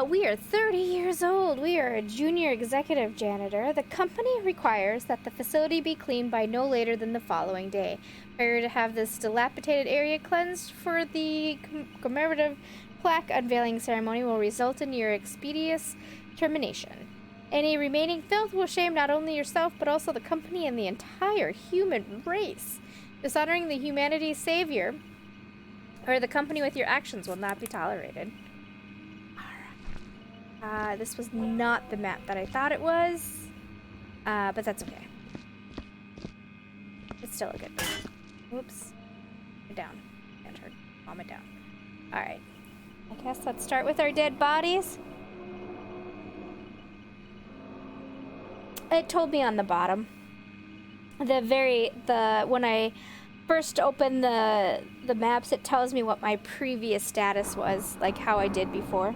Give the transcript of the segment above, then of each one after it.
We are 30 years old. We are a junior executive janitor. The company requires that the facility be cleaned by no later than the following day. Failure to have this dilapidated area cleansed for the commemorative plaque unveiling ceremony will result in your expeditious termination. Any remaining filth will shame not only yourself, but also the company and the entire human race. Dishonoring the humanity's savior, or the company with your actions, will not be tolerated. This was not the map that I thought it was, but that's okay. It's still a good one. Oops. Down. Can't hurt. Calm it down. Alright. I guess let's start with our dead bodies. It told me on the bottom. When I first open the maps, it tells me what my previous status was, like how I did before.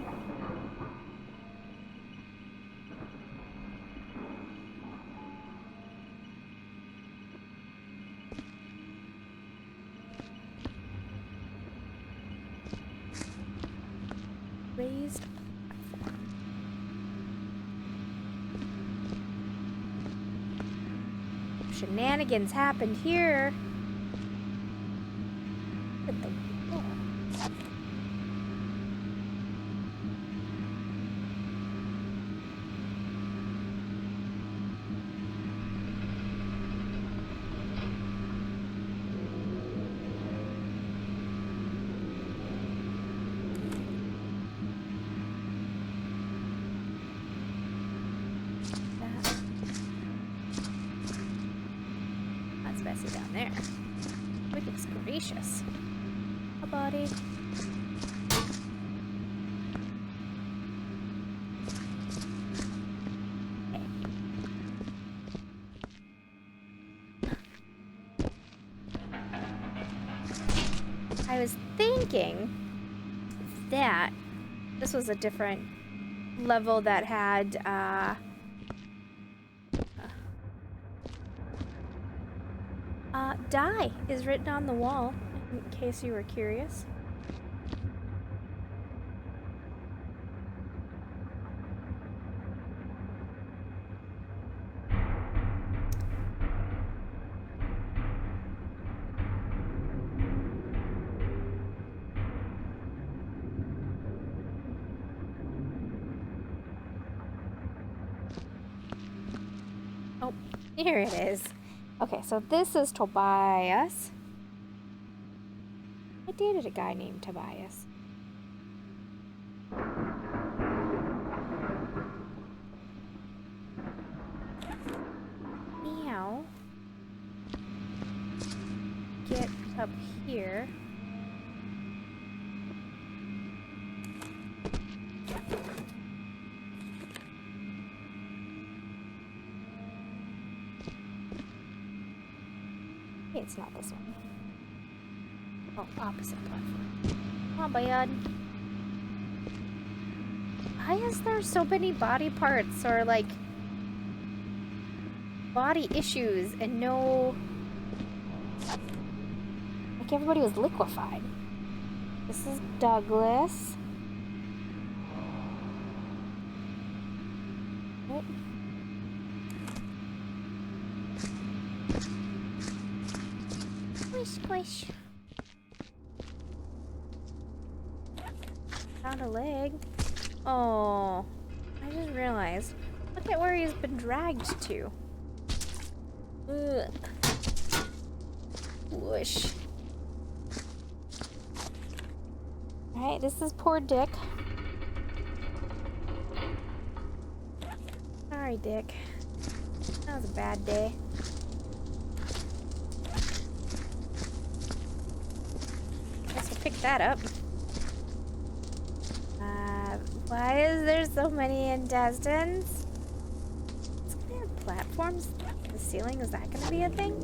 Raised platform. Shenanigans happened here. What the hell? That's messy down there. Goodness gracious. A body. Okay. I was thinking that this was a different level that had die is written on the wall, in case you were curious. Oh, here it is. Okay, so this is Tobias. I dated a guy named Tobias. Meow. Get up here. It's not this one. Oh, opposite platform. Come on, bud. Why is there so many body parts or, like, body issues and no... Like, everybody was liquefied. This is Douglas. Oh. Squish. Found a leg. Oh, I just realized. Look at where he's been dragged to. Ugh. Whoosh. Alright, this is poor Dick. Sorry, Dick. That was a bad day. Pick that up. Why is there so many intestines? It's gonna have platforms. The ceiling, is that gonna be a thing?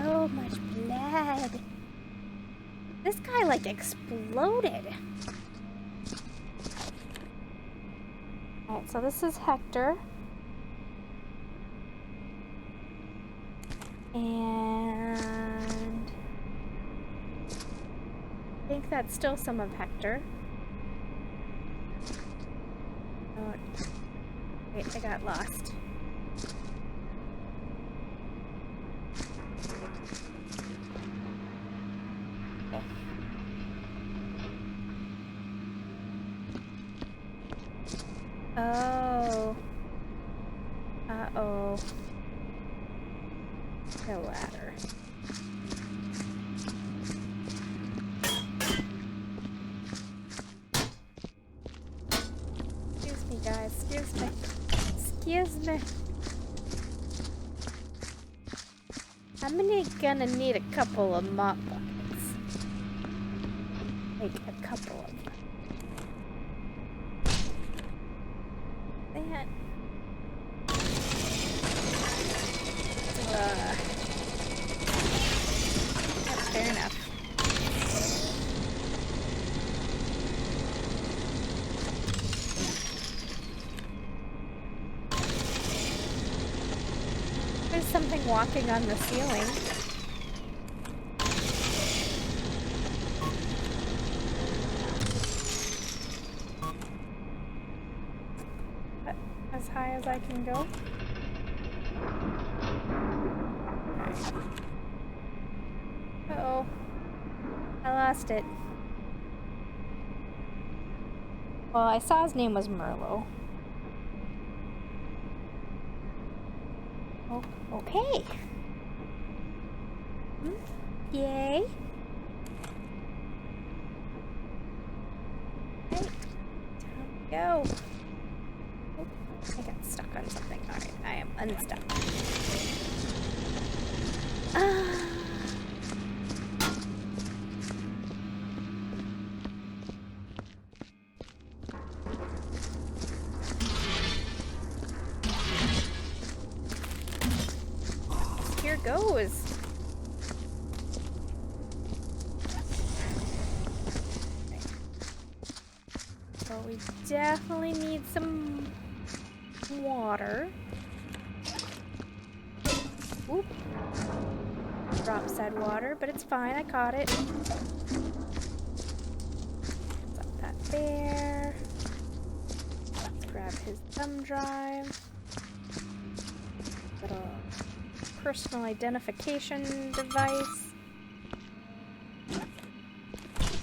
So much blood. dead. This guy, like, exploded. Alright, so this is Hector. And I think that's still some of Hector. Oh, wait, I got lost. Okay. Oh. Uh-oh. The ladder. Excuse me, guys. Excuse me. Excuse me. I'm gonna need a couple of mop buckets. Like a couple of them. That. Fair enough. There's something walking on the ceiling. As high as I can go. Uh-oh. I lost it. Well, I saw his name was Merlot. Oh, okay. Yay. Okay. Time to go. Oh, I got stuck on something. Alright, I am unstuck. Here goes. So we definitely need some water. Oop. Drop said water, but it's fine. I caught it. Set that there. Let's grab his thumb drive. Little personal identification device.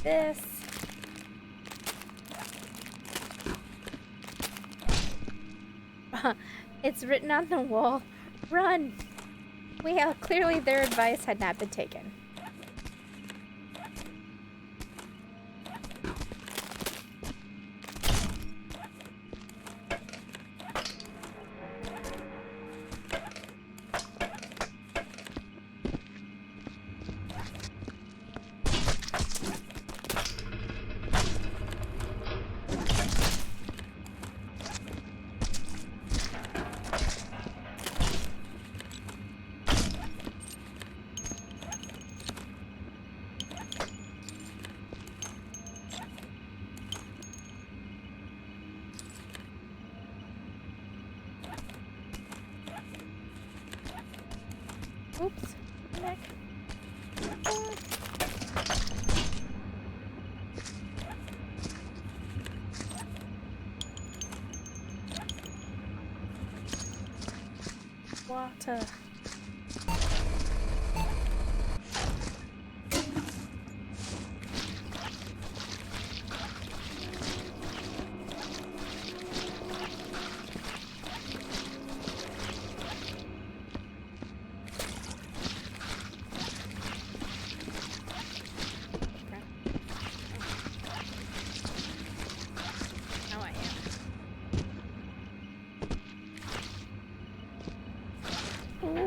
This. It's written on the wall. Run! Well, clearly their advice had not been taken. Oops. Neck. Water. Ooh.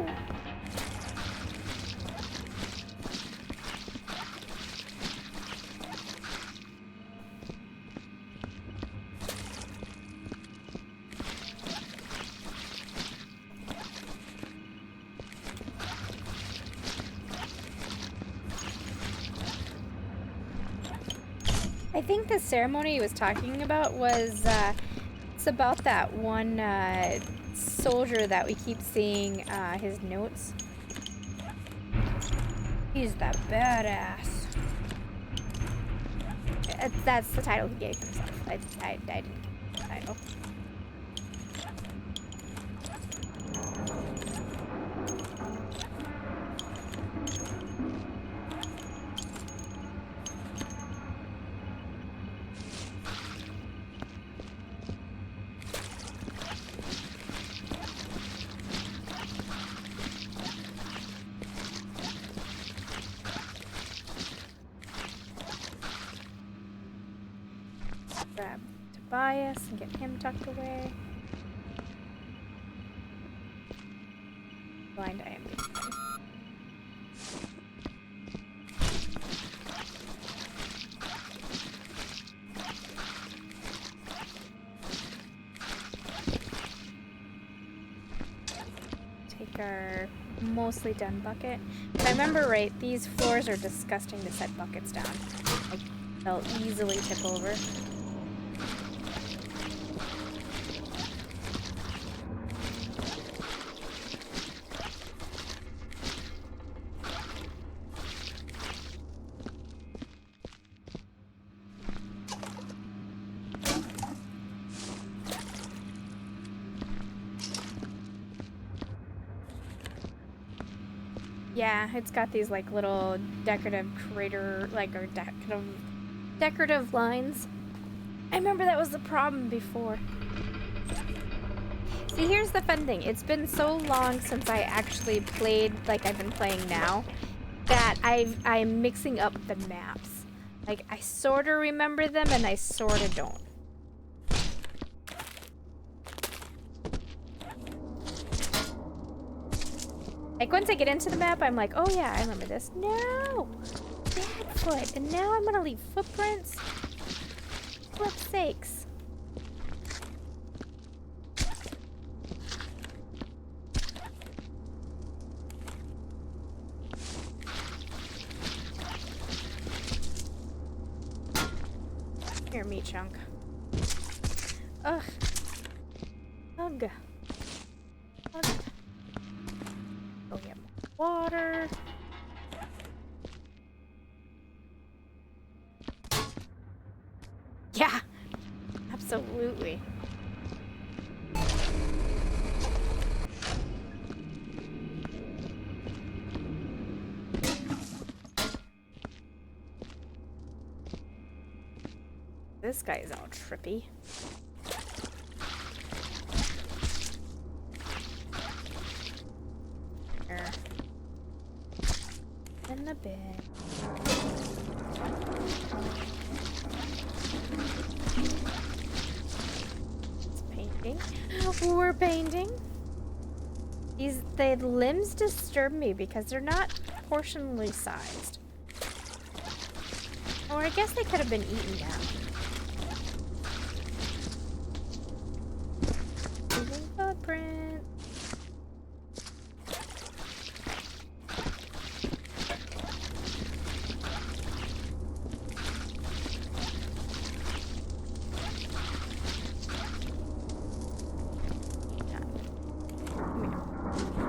I think the ceremony he was talking about was, it's about that one, soldier that we keep seeing, his notes. He's the badass. That's the title he gave himself. I didn't give the title. Grab Tobias and get him tucked away. Blind I am getting ready. Take our mostly done bucket. If I remember right, these floors are disgusting to set buckets down. Like, they'll easily tip over. Yeah, it's got these like little decorative crater, like, or decorative lines. I remember that was the problem before. See, here's the fun thing. It's been so long since I actually played like I've been playing now that I'm mixing up the maps. Like, I sort of remember them and I sort of don't. Like, once I get into the map, I'm like, oh yeah, I remember this. No! Bad and now I'm gonna leave footprints? For flip's sakes. Here, meat chunk. Ugh. Ugh. Ugh. Go get more water. Yeah, absolutely. This guy is all trippy. Here. In the bed. It's painting. We're painting. The limbs disturb me because they're not proportionally sized. Or I guess they could have been eaten down. Moving footprint.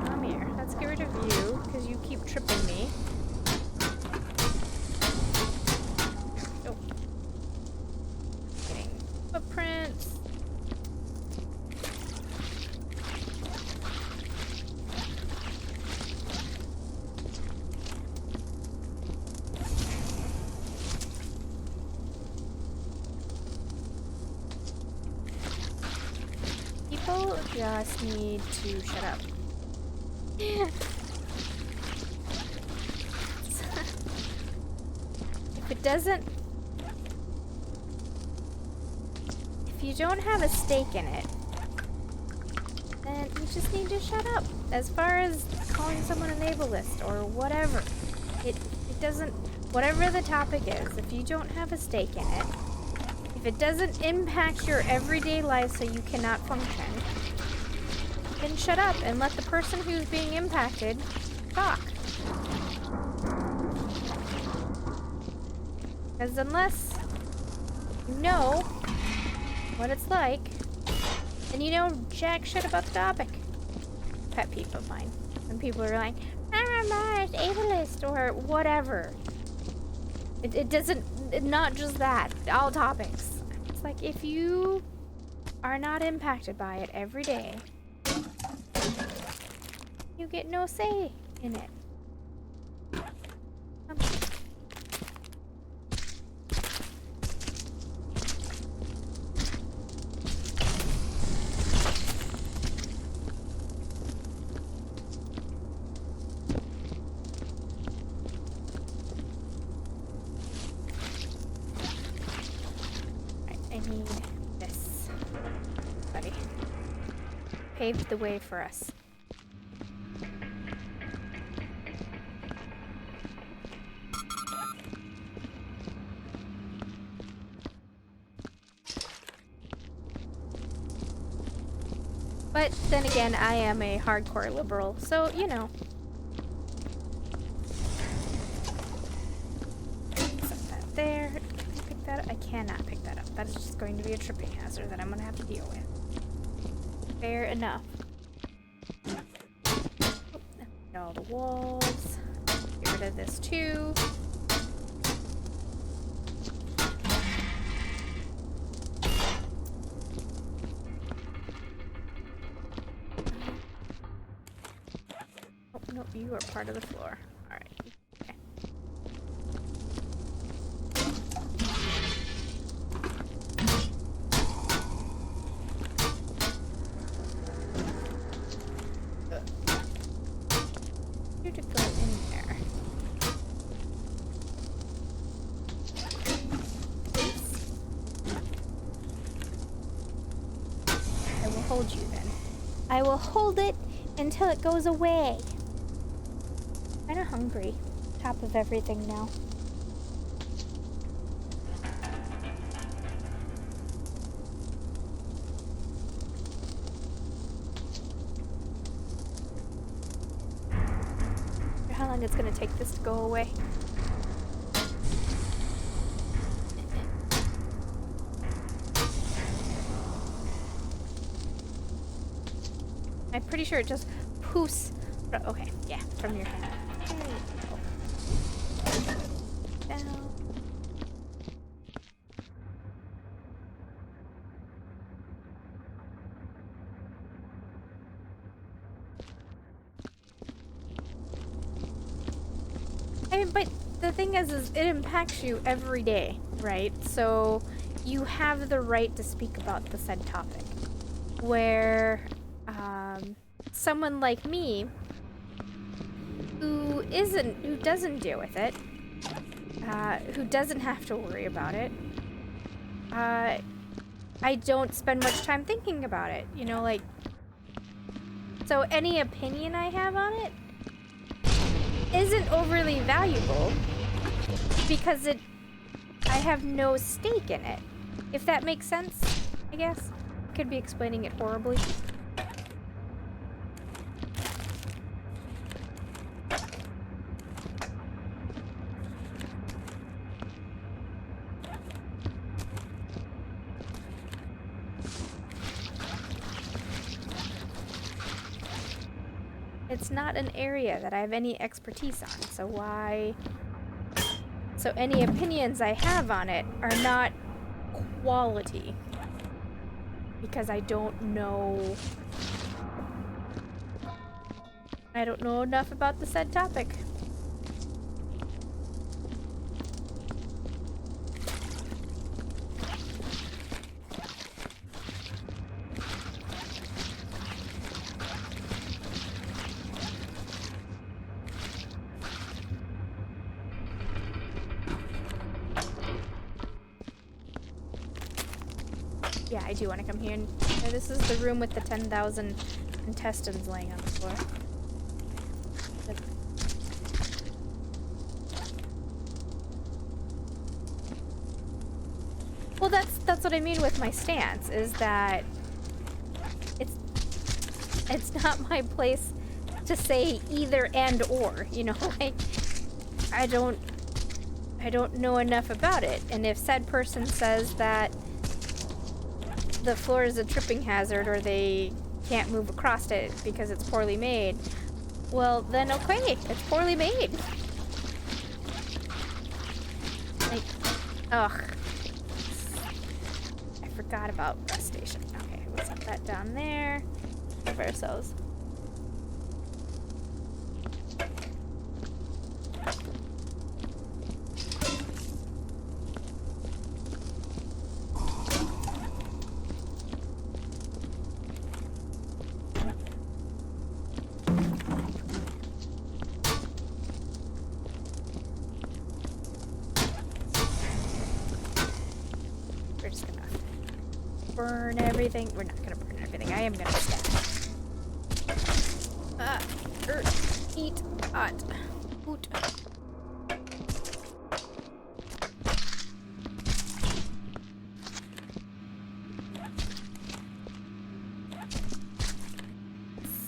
Come here. Let's get rid of you because you keep tripping me. Oh. Getting footprints. People just need to shut up. If you don't have a stake in it, then you just need to shut up. As far as calling someone an ableist or whatever, it doesn't, whatever the topic is, if you don't have a stake in it, if it doesn't impact your everyday life so you cannot function, then shut up and let the person who's being impacted talk. Because unless you know what it's like, and you know jack shit about the topic. Pet peeve of mine. When people are like, ah, it's ableist or whatever. It doesn't, not just that, all topics. It's like, if you are not impacted by it every day, you get no say in it. Paved the way for us. But then again, I am a hardcore liberal, so you know. Set that there. Can I pick that up? I cannot pick that up. That is just going to be a tripping hazard that I'm gonna have to deal with. Fair enough. All the walls. Get rid of this too. Oh, no, you are part of the floor. Alright. Okay. You to go in there. Please. I will hold you then. I will hold it until it goes away. I'm kinda hungry. Top of everything now. How long it's gonna take this to go away? I'm pretty sure it just poofs. Okay, yeah, from your hand. Down. I mean, but the thing is it impacts you every day, right? So you have the right to speak about the said topic. Where someone like me, who doesn't deal with it, who doesn't have to worry about it, I don't spend much time thinking about it, you know, like, so any opinion I have on it isn't overly valuable because I have no stake in it, if that makes sense, I guess. I could be explaining it horribly. It's not an area that I have any expertise on, so why... So any opinions I have on it are not quality. Because I don't know... I don't know enough about the said topic. Yeah, I do want to come here. And this is the room with the 10,000 intestines laying on the floor. Well, that's what I mean with my stance, is that it's not my place to say either and or, you know, like, I don't I don't know enough about it. And if said person says that the floor is a tripping hazard or they can't move across it because it's poorly made, well, then okay, it's poorly made. Like, ugh. I forgot about rest station. Okay, we'll set that down there. Of ourselves. We're just gonna burn everything. We're not gonna burn everything. I am gonna stab. Eat hot. Oot.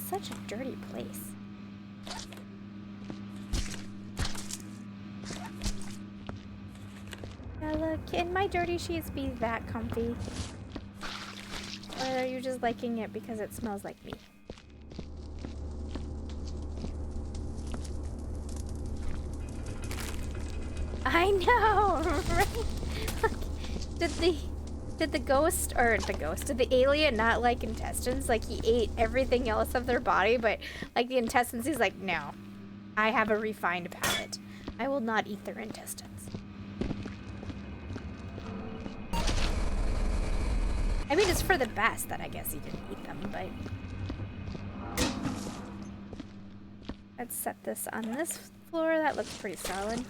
Such a dirty place. Ella, can my dirty sheets be that comfy? Or are you just liking it because it smells like me? I know, right? Like, did the alien not like intestines? Like, he ate everything else of their body, but like the intestines, he's like, no, I have a refined palate. I will not eat their intestines. I mean, it's for the best that I guess he didn't eat them, but let's set this on this floor. That looks pretty solid.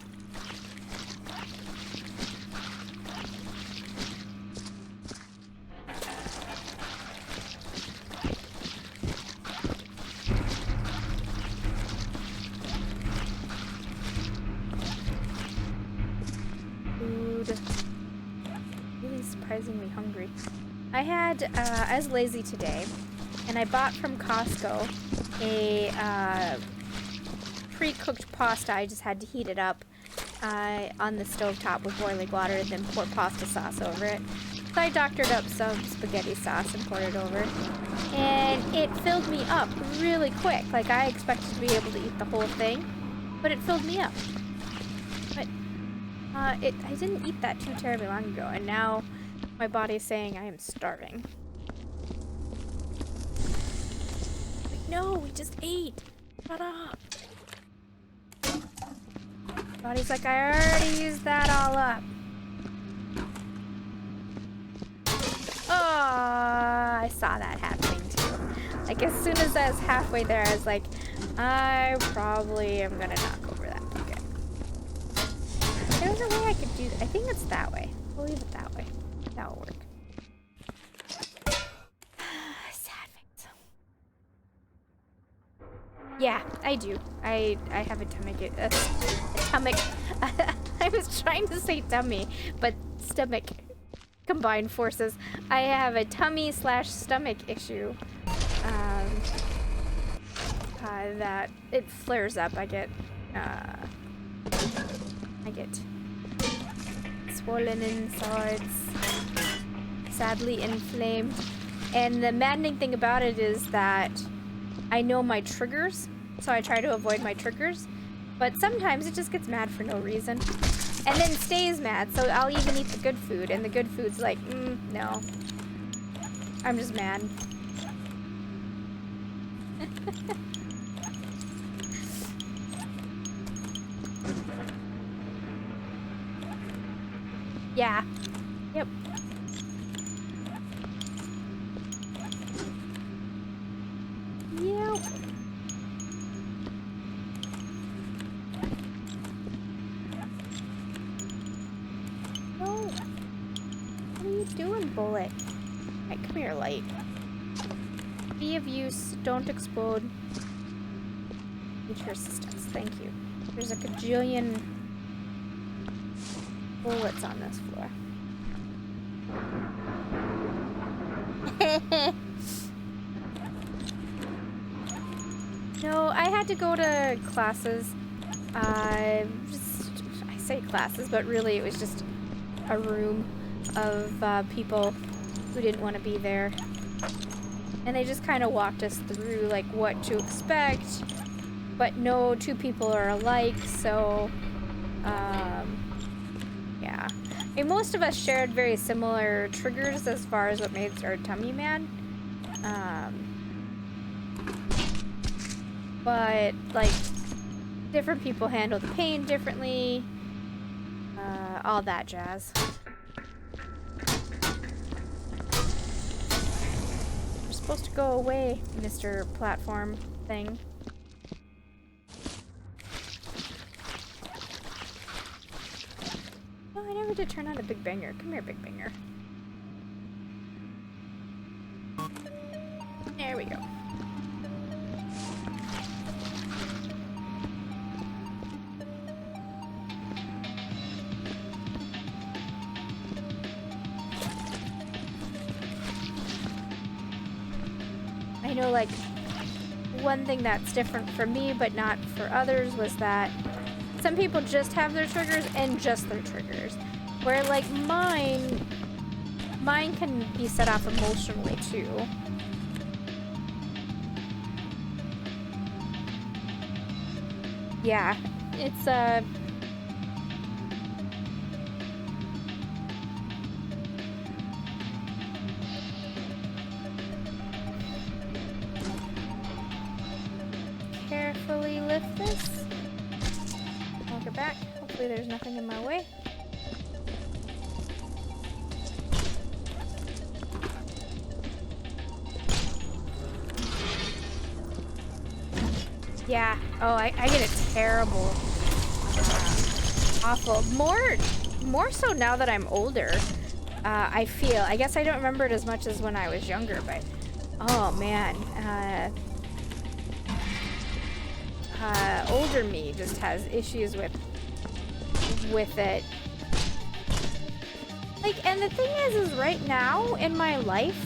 Surprisingly hungry. I was lazy today, and I bought from Costco a pre-cooked pasta. I just had to heat it up on the stovetop with boiling water and then pour pasta sauce over it. So I doctored up some spaghetti sauce and poured it over, and it filled me up really quick. Like, I expected to be able to eat the whole thing, but it filled me up. But I didn't eat that too terribly long ago, and now my body's saying I am starving. Like, no, we just ate. Shut up. Body's like, I already used that all up. Oh, I saw that happening too. Like, as soon as I was halfway there, I was like, I probably am gonna knock over that bucket. There's a way I could do that. I think it's that way. We'll leave it that way. That'll work. Sad face. Yeah, I do. I have a stomach. I was trying to say tummy, but stomach combined forces. I have a tummy/stomach issue. That it flares up. I get swollen insides, sadly inflamed. And the maddening thing about it is that I know my triggers, so I try to avoid my triggers. But sometimes it just gets mad for no reason. And then stays mad, so I'll even eat the good food, and the good food's like, no. I'm just mad. Yeah. Yep. Yep. No. What are you doing, Bullet? Alright, come here, Light. Be of use. Don't explode. Future assistance. Thank you. There's a gajillion bullets on this floor. No, I had to go to classes. I say classes, but really it was just a room of people who didn't want to be there. And they just kind of walked us through like what to expect, but no two people are alike, so yeah. I mean, most of us shared very similar triggers as far as what made our tummy mad. But like different people handle the pain differently, all that jazz. You're supposed to go away, Mr. Platform thing. Oh, I never did turn on the Big Banger. Come here, Big Banger. There we go. I know, like, one thing that's different for me but not for others was that some people just have their triggers and just their triggers, where like mine can be set off emotionally too. Yeah, it's carefully lift this. Walk it back. Hopefully there's nothing in my way. Yeah. Oh, I get a terrible, awful. More so now that I'm older. I feel. I guess I don't remember it as much as when I was younger, but oh man. Older me just has issues with it. Like, and the thing is right now in my life,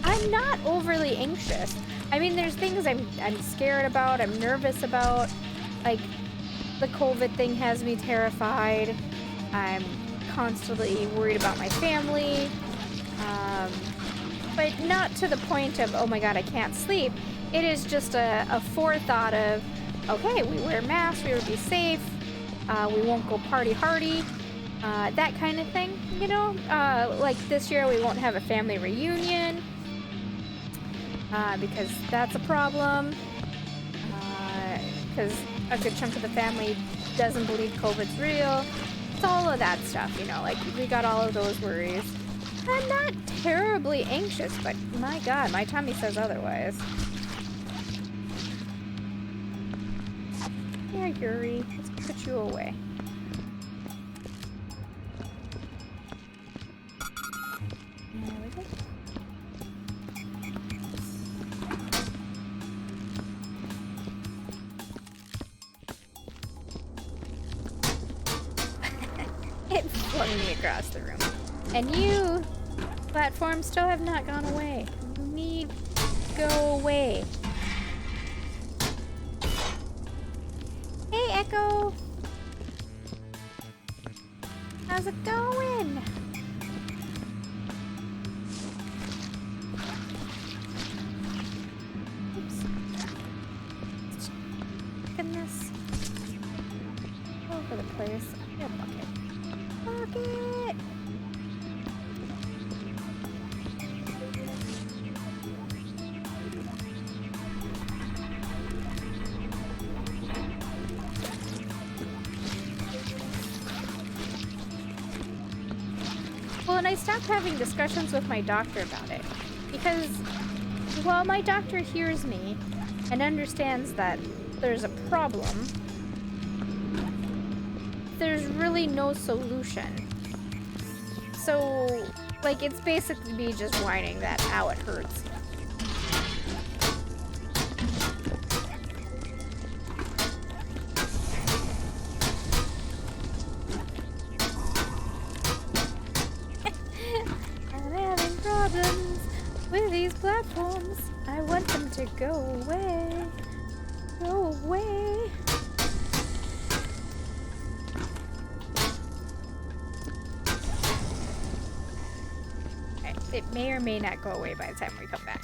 I'm not overly anxious. I mean, there's things I'm scared about, I'm nervous about. Like, the COVID thing has me terrified. I'm constantly worried about my family. But not to the point of, oh my god, I can't sleep. It is just a forethought of, okay, we wear masks, we will be safe, we won't go party hardy, that kind of thing, you know? Like this year we won't have a family reunion, because that's a problem, because a good chunk of the family doesn't believe COVID's real. It's all of that stuff, you know, like we got all of those worries. I'm not terribly anxious, but my god, my tummy says otherwise. Yeah, Yuri, let's put you away. There we go. It flung me across the room. And you, platform, still have not gone away. You need to go away. Hey, Echo! How's it going? Oops. Goodness. All over the place. Yeah, bucket. Bucket! Well, and I stopped having discussions with my doctor about it because, while my doctor hears me and understands that there's a problem, there's really no solution. So, like, it's basically me just whining that, ow, it hurts. With these platforms, I want them to go away. Go away. It may or may not go away by the time we come back.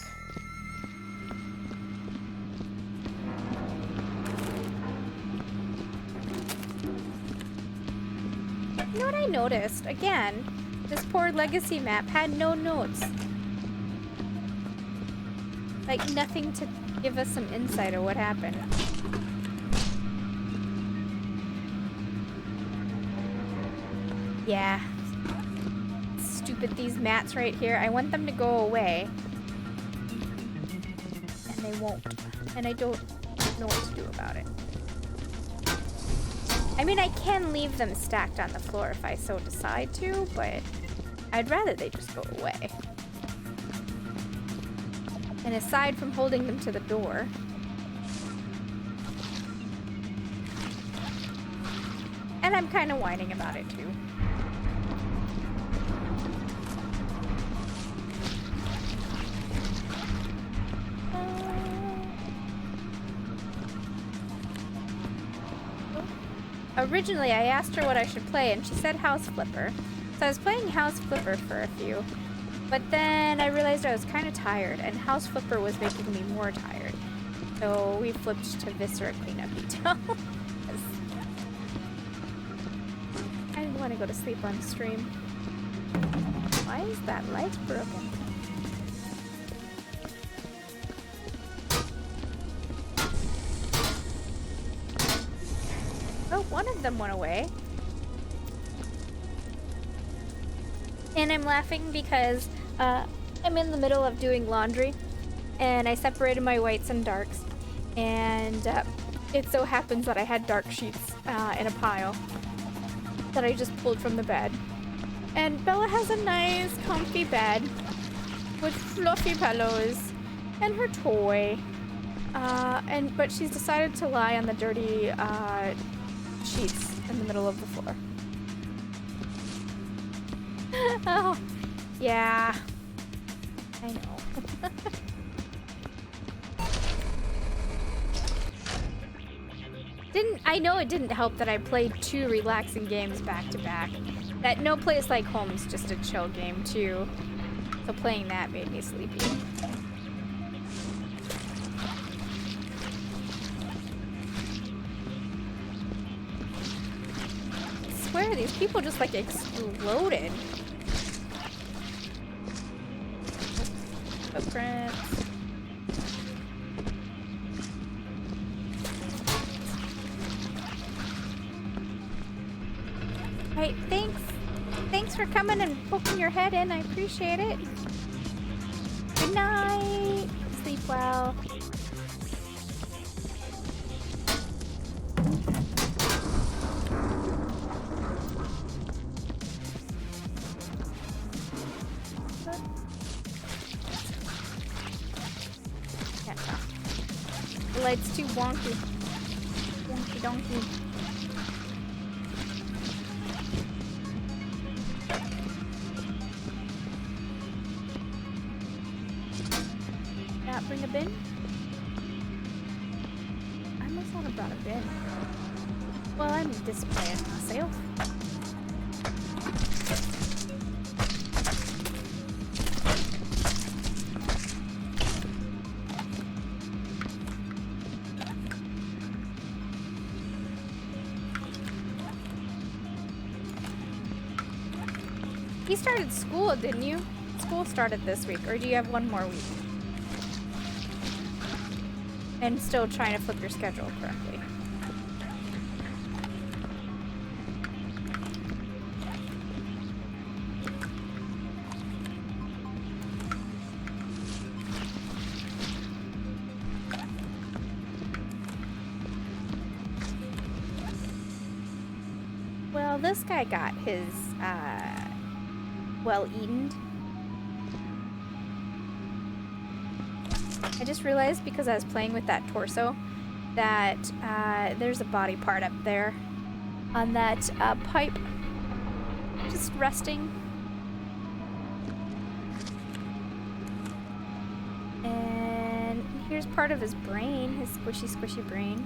You know what I noticed? Again, this poor legacy map had no notes. Like, nothing to give us some insight of what happened. Yeah. Stupid, these mats right here. I want them to go away. And they won't. And I don't know what to do about it. I mean, I can leave them stacked on the floor if I so decide to, but I'd rather they just go away. And aside from holding them to the door, and I'm kind of whining about it too. Originally, I asked her what I should play, and she said House Flipper. So I was playing House Flipper for a few, but then I realized I was kind of tired, and House Flipper was making me more tired. So we flipped to Viscera Cleanup Detail. I didn't want to go to sleep on stream. Why is that light broken? Oh, one of them went away. And I'm laughing because I'm in the middle of doing laundry and I separated my whites and darks, and it so happens that I had dark sheets in a pile that I just pulled from the bed. And Bella has a nice comfy bed with fluffy pillows and her toy, but she's decided to lie on the dirty sheets in the middle of the floor. Oh, yeah. I know. I know it didn't help that I played 2 relaxing games back to back. That No Place Like Home is just a chill game too. So playing that made me sleepy. I swear these people just like exploded. Footprints. Right, thanks. Thanks for coming and poking your head in. I appreciate it. Good night. Sleep well. The light's too wonky. Wonky donkey. Bring a bin? I must not have brought a bin. Well, I'm displaying myself. You started school, didn't you? School started this week, or do you have one more week? And still trying to flip your schedule correctly. Well, this guy got his well-eaten. I just realized because I was playing with that torso that there's a body part up there on that pipe just resting. And here's part of his brain, his squishy, squishy brain.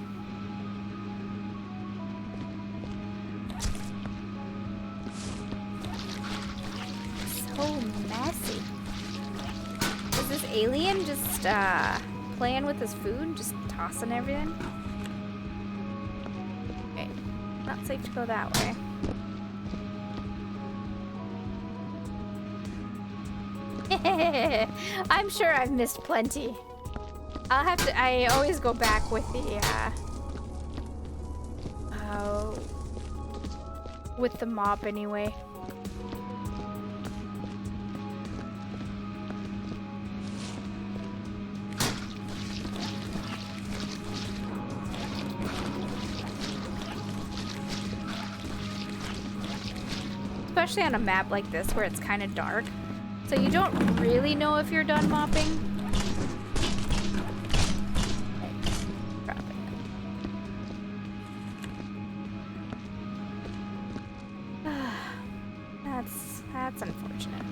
So messy. alien just playing with his food, just tossing everything? Okay, not safe to go that way. I'm sure I've missed plenty. I'll have to, I always go back with the mop anyway. Especially on a map like this where it's kind of dark. So you don't really know if you're done mopping. That's unfortunate.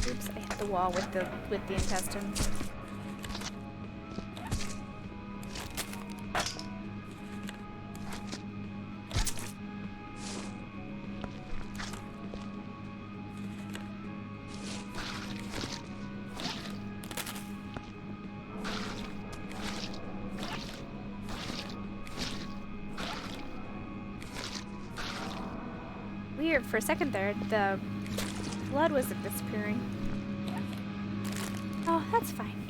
Oops, I hit the wall with the intestines. Weird, for a second there, the blood wasn't disappearing. Oh, that's fine.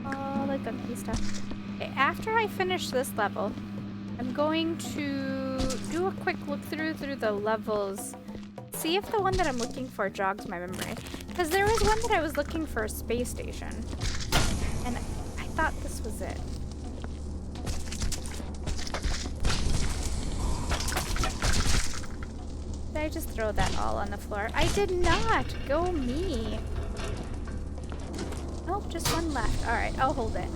All the gunky stuff. Okay, after I finish this level, I'm going to do a quick look through the levels. See if the one that I'm looking for jogs my memory. Because there was one that I was looking for a space station. And I thought this was it. Did I just throw that all on the floor? I did not! Go me! Oh, just one left. Alright, I'll hold it.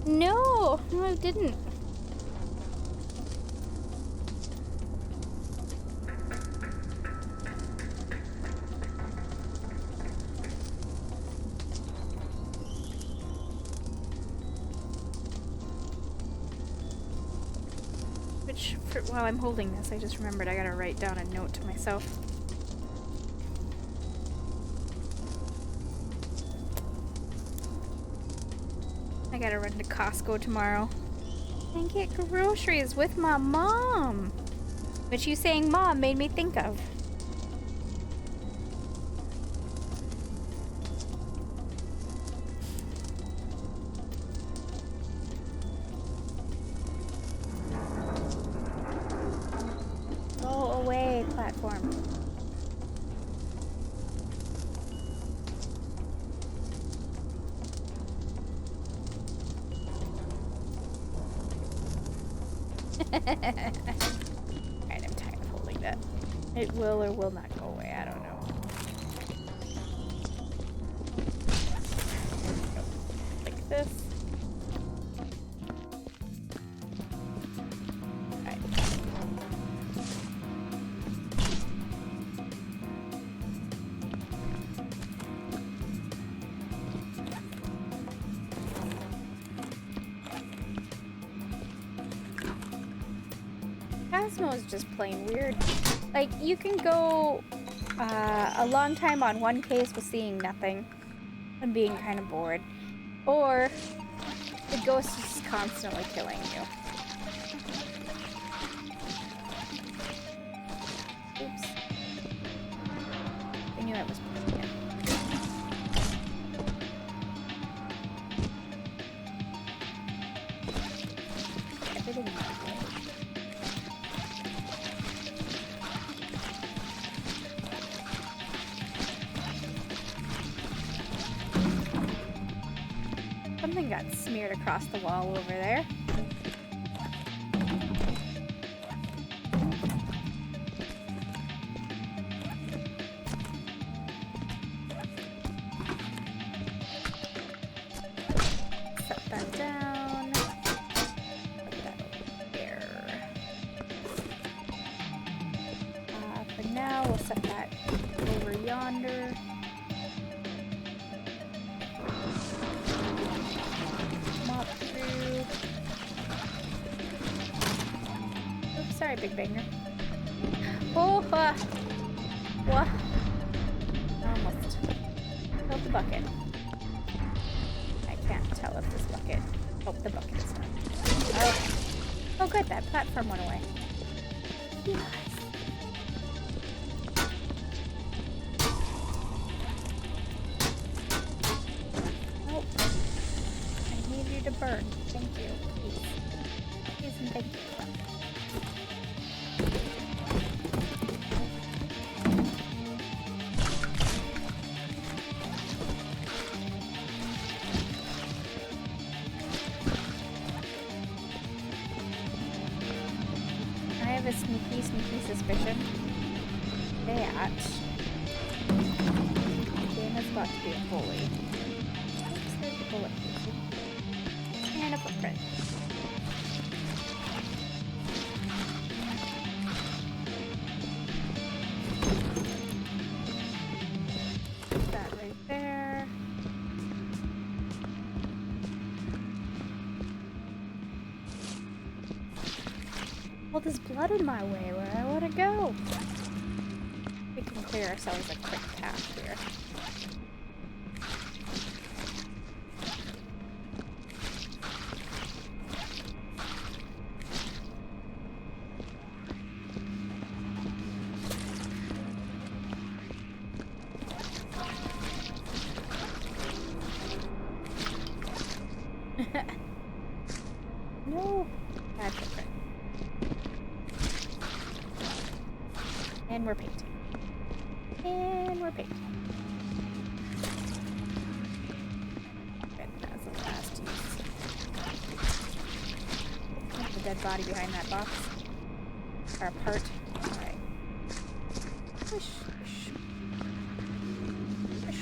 No! No, I didn't. While I'm holding this, I just remembered I gotta write down a note to myself. I gotta run to Costco tomorrow and get groceries with my mom. Which you saying mom made me think of. Platform. Alright, I'm tired of holding that. It will or will not go away, I don't know. Like this. Phasmo is just plain weird. Like, you can go a long time on one case with seeing nothing and being kind of bored. Or the ghost is constantly killing you. Oops. I knew I was pushing it. Everything is okay. Something got smeared across the wall over there. Set that down. Put that over there. For now, we'll set that over yonder. Alright, Big Banger. Oh, what? Almost. Filled the bucket. I can't tell if this bucket... Oh, the bucket is done. Oh. Oh, good. That platform went away. Yes. Nope. I need you to burn. Thank you. Please. Please and thank you. I have a sneaky suspicion that the game is about to be a bully. Oops, there's a bullet. And a footprint. Put that right there. Well, there's blood in my way where I want to go. We can clear ourselves a quick path here. No! Bad footprint. And we're painting. And we're painting. Good, that was the last use. The dead body behind that box. Or part. Alright. Push, push. Push.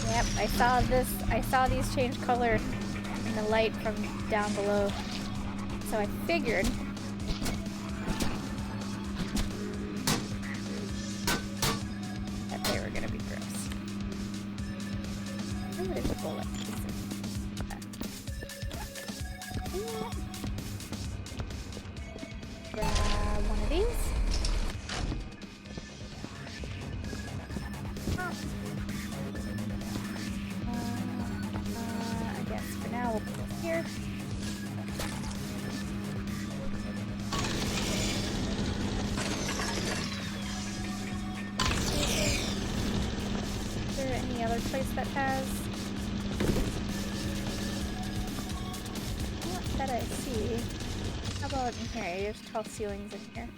Yep, I saw these change color in the light from down below. So I figured that they were gonna be gross. Ooh, there's a bullet. Grab one of these. I guess for now we'll put it here. Is there any other place that has? Not that I see. How about in here? There's tall ceilings in here.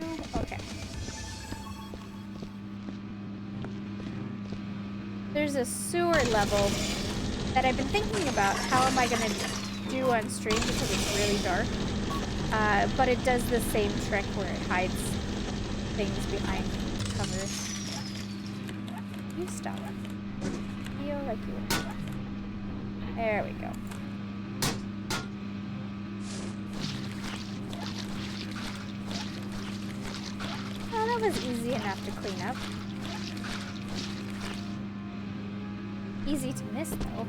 No? Okay. There's a sewer level that I've been thinking about. How am I going to do on stream because it's really dark. But it does the same trick where it hides things behind cover. You stop. Feel like you will. There we go. Oh, that was easy enough to clean up. Easy to miss, though.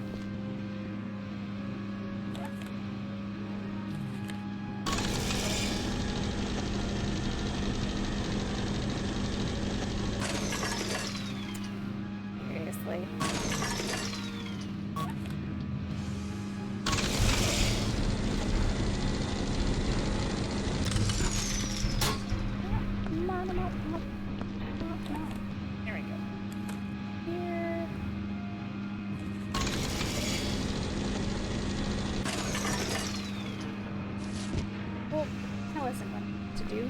Seriously. There we go. Here. Well, that wasn't what I wanted to do.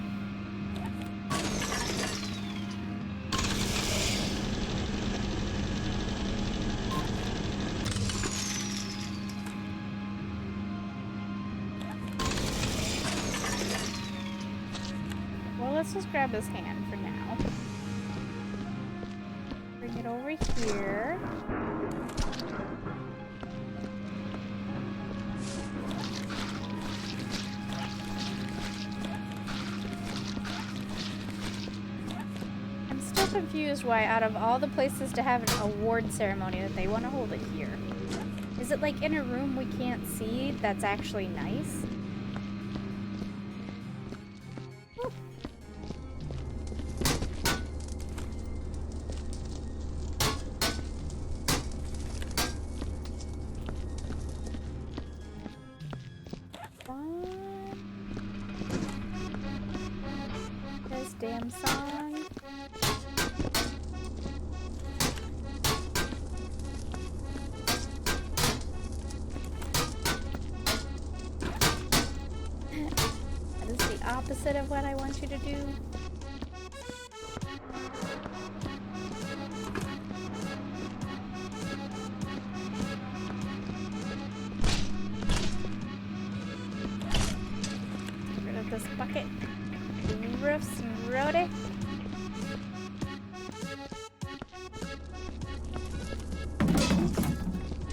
Well, let's just grab his hand for now. Bring it over here. confused why out of all the places to have an award ceremony that they want to hold it here. Is it like in a room we can't see that's actually nice? Ooh. This damn song. That is the opposite of what I want you to do. Get rid of this bucket. Roofs and roadie.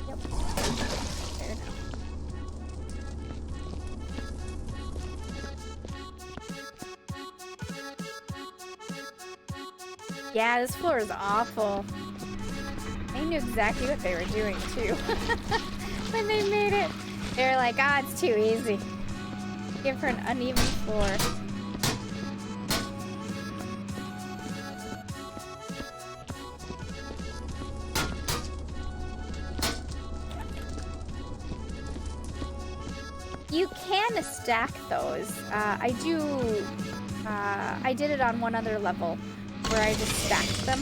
Yep. There now. Yeah, this floor is awful. They knew exactly what they were doing too. When they made it, they were like, ah, it's too easy. Give her an uneven floor. You can stack those. I did it on one other level where I just stacked them.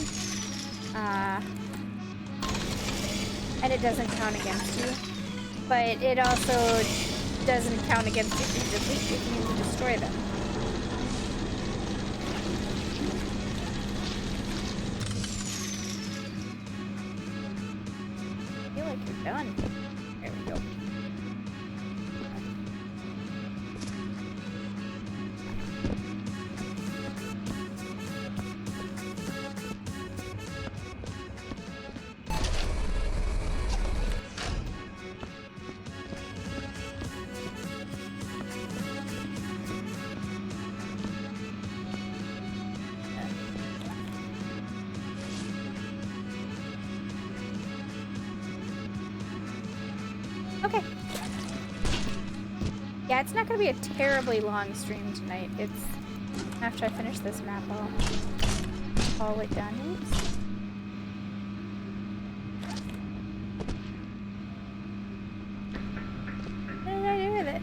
And it doesn't count against you. But it also doesn't count against you if you destroy them. I feel like you're done. There we go. Okay. Yeah, it's not going to be a terribly long stream tonight. It's after I finish this map, I'll call it done. Oops. What did I do with it?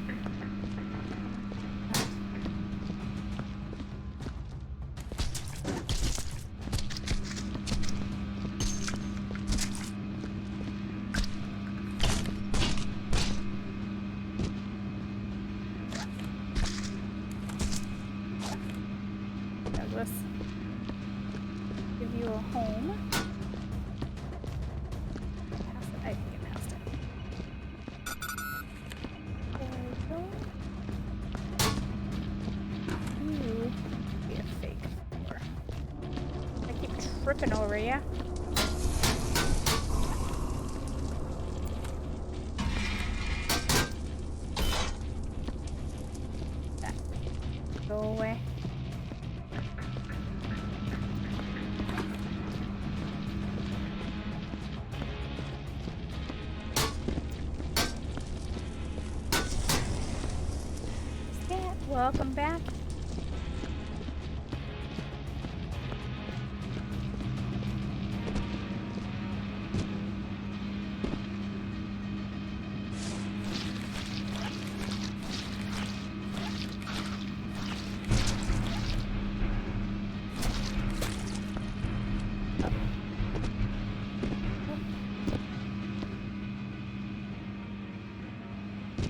Douglas, give you a home. Pass it. I think it passed it. There we go. Ooh, be a fake floor. I keep tripping over ya. Go away. Welcome back.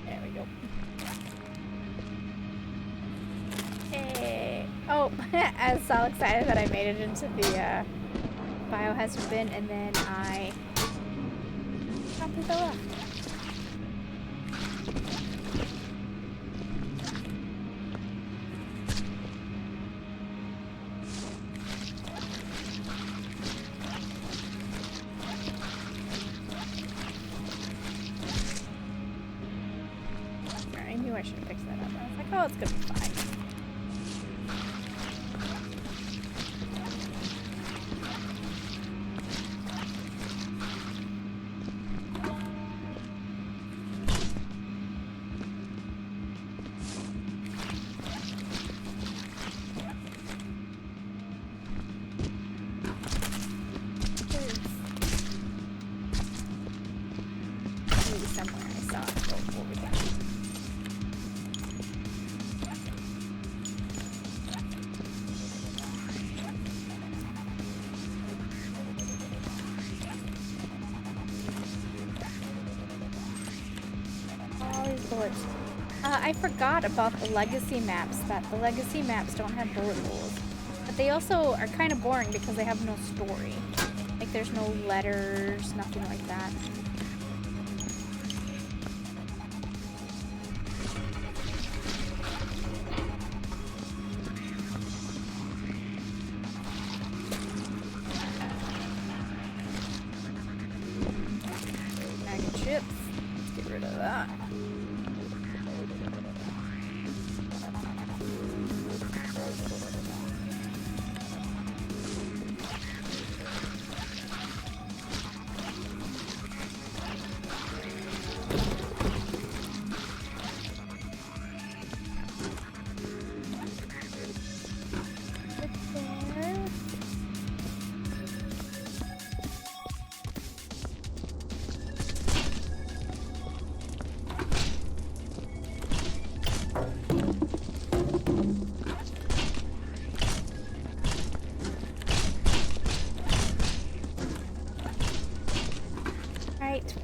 There we go. Hey. Oh, I was so excited that I made it into the biohazard bin, and then I completely left. I knew I should have fixed that up. I was like, oh, it's gonna be fine. bullets. I forgot about the legacy maps, that the legacy maps don't have bullet holes. But they also are kind of boring because they have no story. Like, there's no letters, nothing like that. Bag of chips. Let's get rid of that.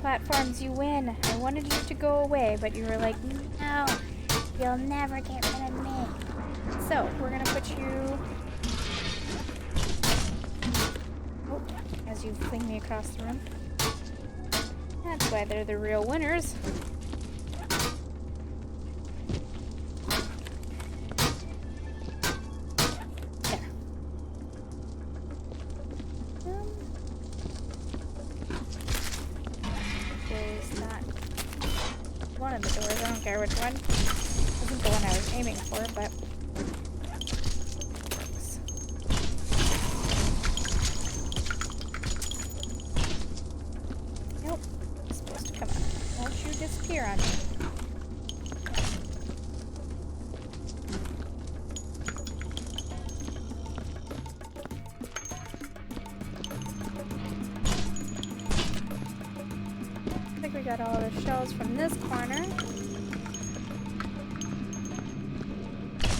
Platforms, you win. I wanted you to go away, but you were like, no, you'll never get rid of me. So, we're gonna put you... Oh, as you fling me across the room. That's why they're the real winners. One of the doors, I don't care which one. Isn't the one I was aiming for, but works. Nope. It's supposed to come out. Won't you disappear on me? Got all the shells from this corner.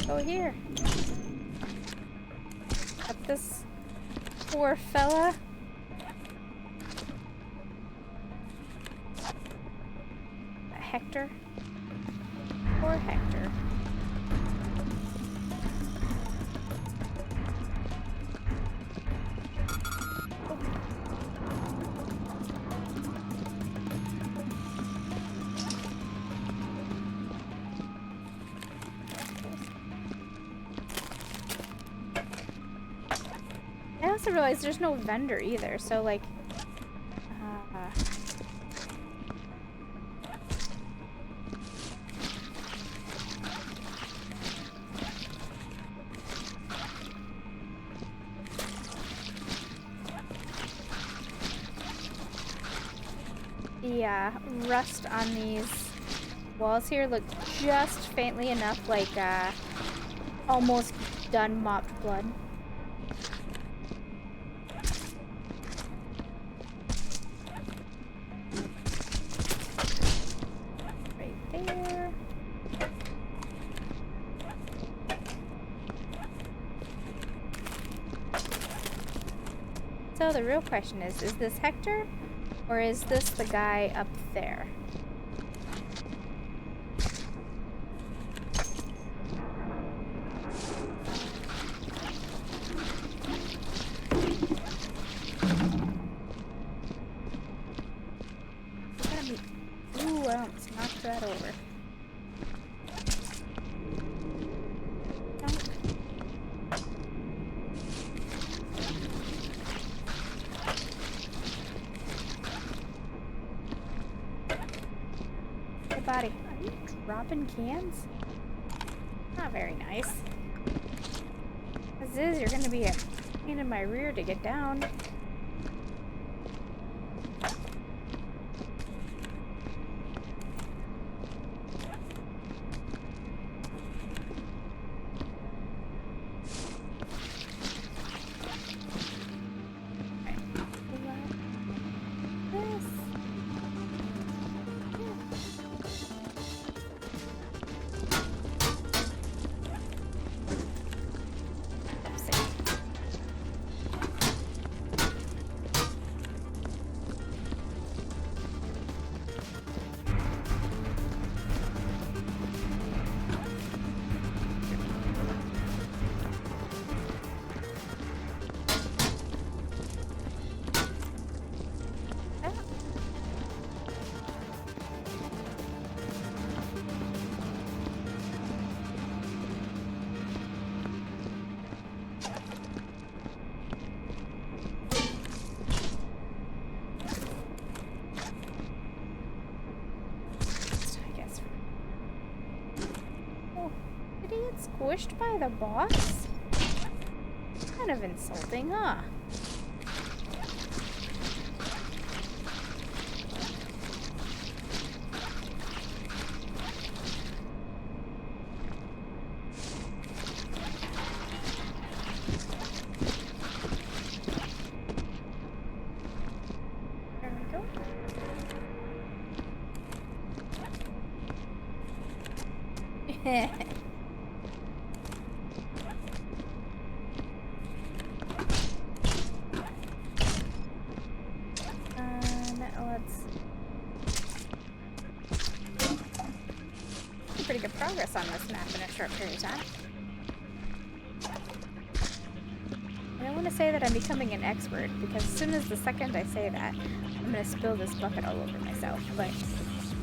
Go here. Got this poor fella. Hector. Poor Hector. I also realized there's no vendor either, so like, the rust on these walls here look just faintly enough like almost done mopped blood. So the real question is this Hector, or is this the guy up there? Ooh, I almost knocked that over. Body. Are you dropping cans? Not very nice. As is, you're gonna be a pain in my rear to get down. squished by the boss? Kind of insulting, huh? There we go. Let's... Pretty good progress on this map in a short period of time. I don't want to say that I'm becoming an expert, because as soon as the second I say that, I'm going to spill this bucket all over myself, but I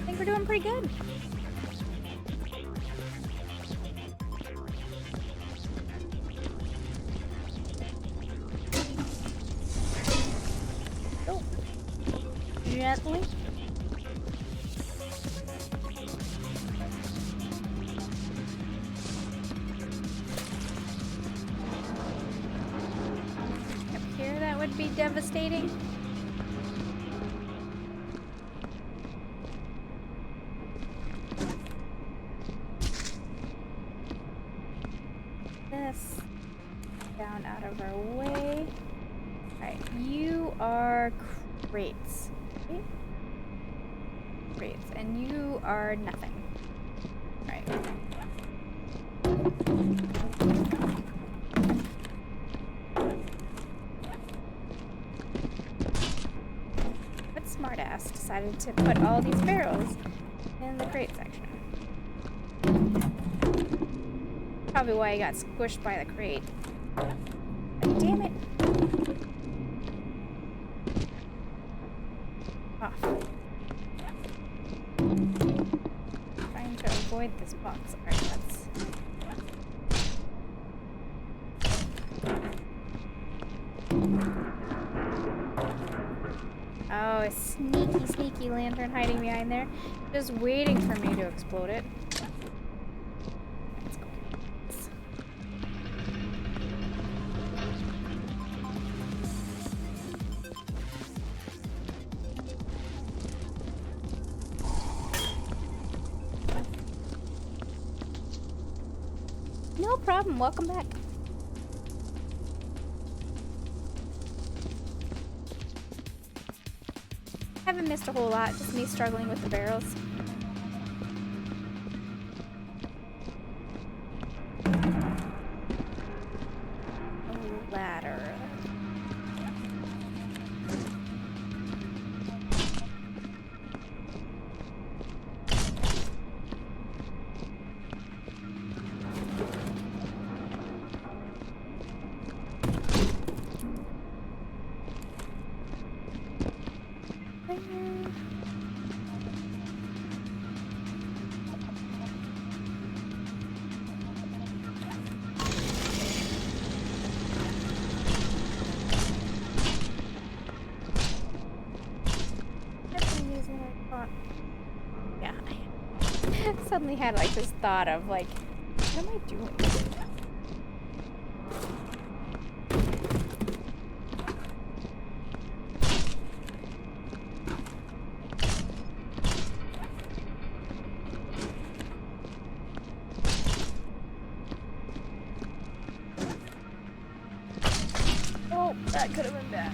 think we're doing pretty good. Oh. Gently. Would be devastating. This down out of our way. Alright, you are crates. Okay? Crates, and you are nothing. Alright. Smartass decided to put all these barrels in the crate section. Probably why I got squished by the crate. But damn it. Off. Trying to avoid this box. Alright, let's... Oh, a sneaky, sneaky lantern hiding behind there. Just waiting for me to explode it. Let's go. No problem. Welcome back. Haven't missed a whole lot, just me struggling with the barrels. A ladder. Yeah, I suddenly had like this thought of like, what am I doing? Oh, that could have been bad.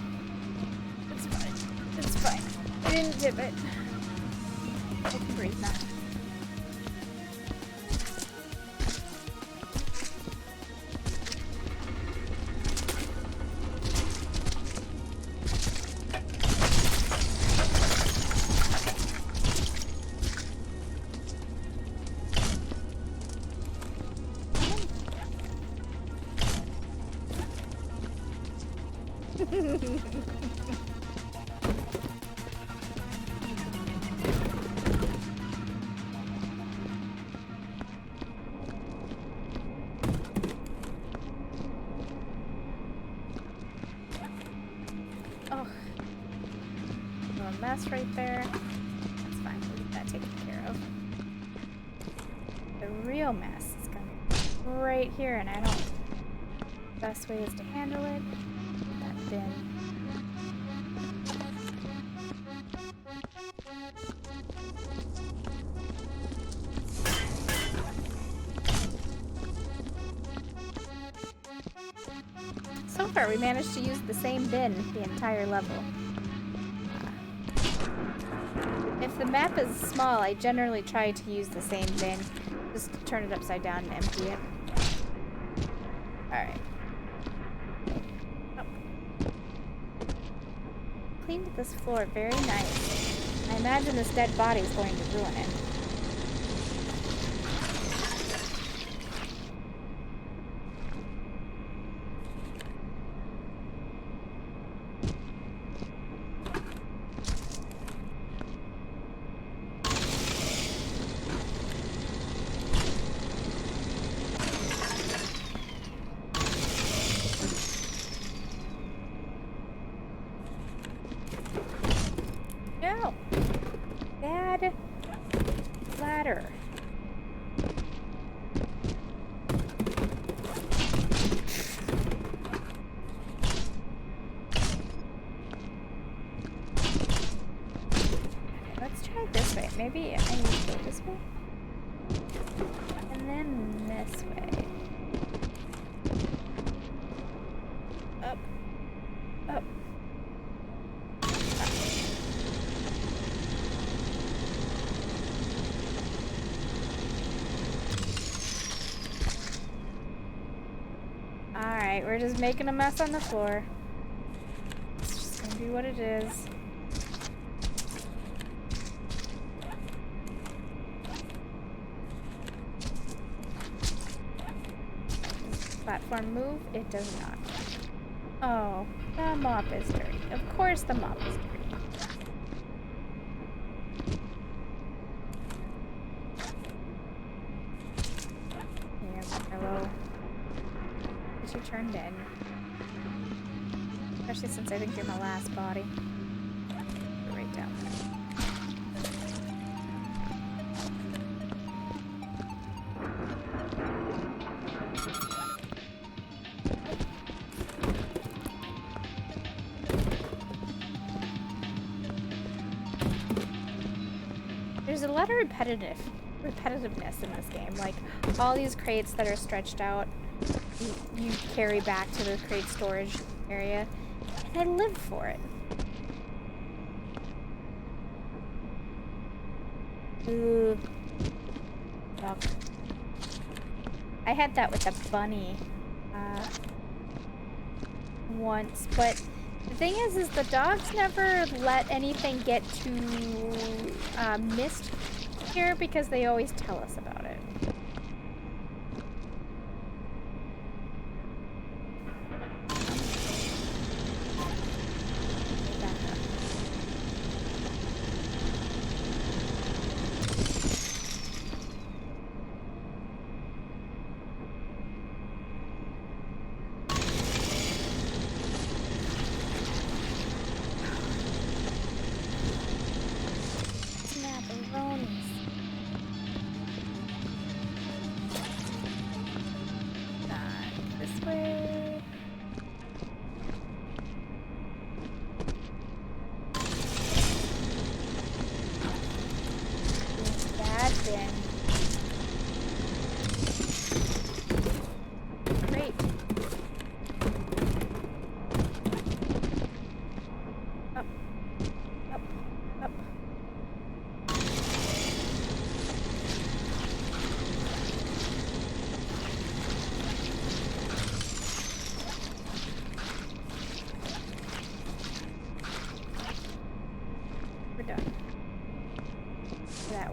It's fine. It's fine. I didn't dip it. I can breathe now. Oh, a mess right there. That's fine. We'll get that taken care of. The real mess is coming. right here, and I don't. Best way is to handle it. That bin. So far, we managed to use the same bin the entire level. If the map is small, I generally try to use the same bin. Just turn it upside down and empty it. Alright. Oh. Cleaned this floor very nice. I imagine this dead body is going to ruin it. No! Bad ladder. Let's try it this way. Maybe I need to go this way. And then this way. Up. Up. Alright, we're just making a mess on the floor. It's just gonna be what it is. Does the platform move? It does not. Oh, the mop is dirty. Of course the mop is dirty. Hello. You turned in. Especially since I think you're my last body. Go right down there. There's a lot of repetitiveness in this game. Like, all these crates that are stretched out, you carry back to the crate storage area, and I live for it. Ooh. Look. I had that with the bunny once, but the thing is the dogs never let anything get too missed here because they always tell us about it.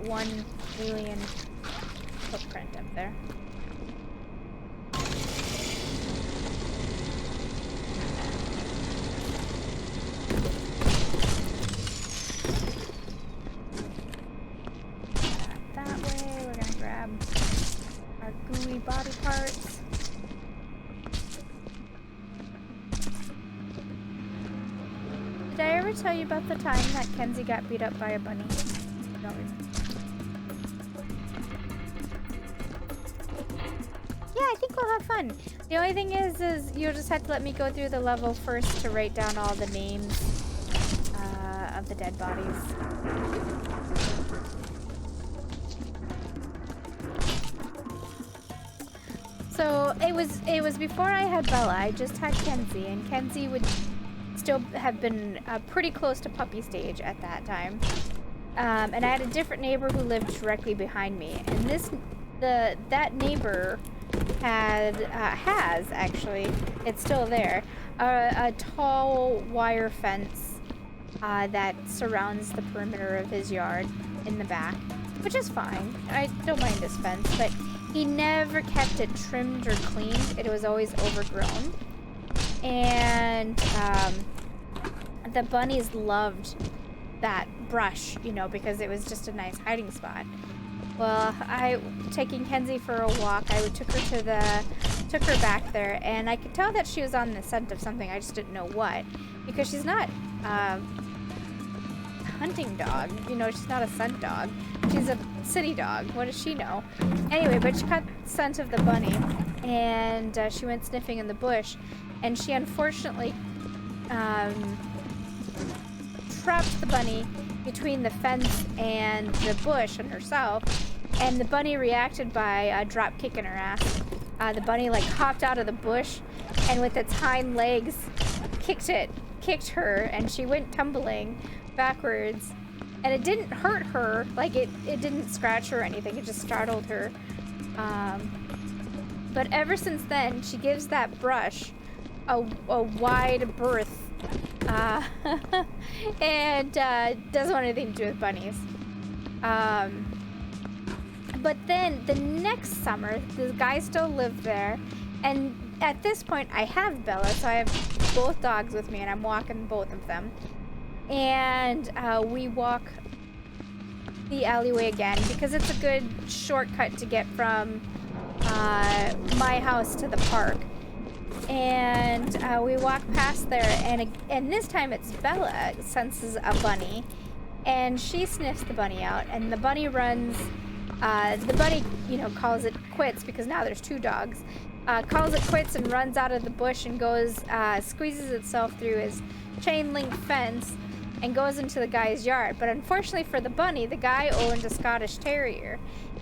One alien footprint up there. That way, we're gonna grab our gooey body parts. Did I ever tell you about the time that Kenzie got beat up by a bunny? No reason. yeah, I think we'll have fun. The only thing is you'll just have to let me go through the level first to write down all the names of the dead bodies. So it was before I had Bella. I just had Kenzie, and Kenzie would still have been pretty close to puppy stage at that time. And I had a different neighbor who lived directly behind me, and that neighbor has actually, it's still there, a tall wire fence that surrounds the perimeter of his yard in the back, which is fine. I don't mind this fence, but he never kept it trimmed or cleaned. It was always overgrown. And the bunnies loved that brush, you know, because it was just a nice hiding spot. Well, taking Kenzie for a walk, I took her back there, and I could tell that she was on the scent of something. I just didn't know what, because she's not a hunting dog, you know, she's not a scent dog. She's a city dog. What does she know? Anyway, but she caught the scent of the bunny, and she went sniffing in the bush, and she unfortunately trapped the bunny between the fence and the bush and herself, and the bunny reacted by drop kicking her ass. The bunny like hopped out of the bush and with its hind legs kicked her, and she went tumbling backwards, and it didn't hurt her, like it didn't scratch her or anything, it just startled her. But ever since then, she gives that brush a wide berth, and doesn't want anything to do with bunnies. But then the next summer, the guy still lived there, and at this point I have Bella, so I have both dogs with me, and I'm walking both of them. And we walk the alleyway again because it's a good shortcut to get from my house to the park. And we walk past there, and this time it's Bella senses a bunny, and she sniffs the bunny out, and the bunny runs. The bunny, you know, calls it quits because now there's two dogs. Calls it quits and runs out of the bush and goes, squeezes itself through his chain link fence and goes into the guy's yard. But unfortunately for the bunny, the guy owned a Scottish Terrier,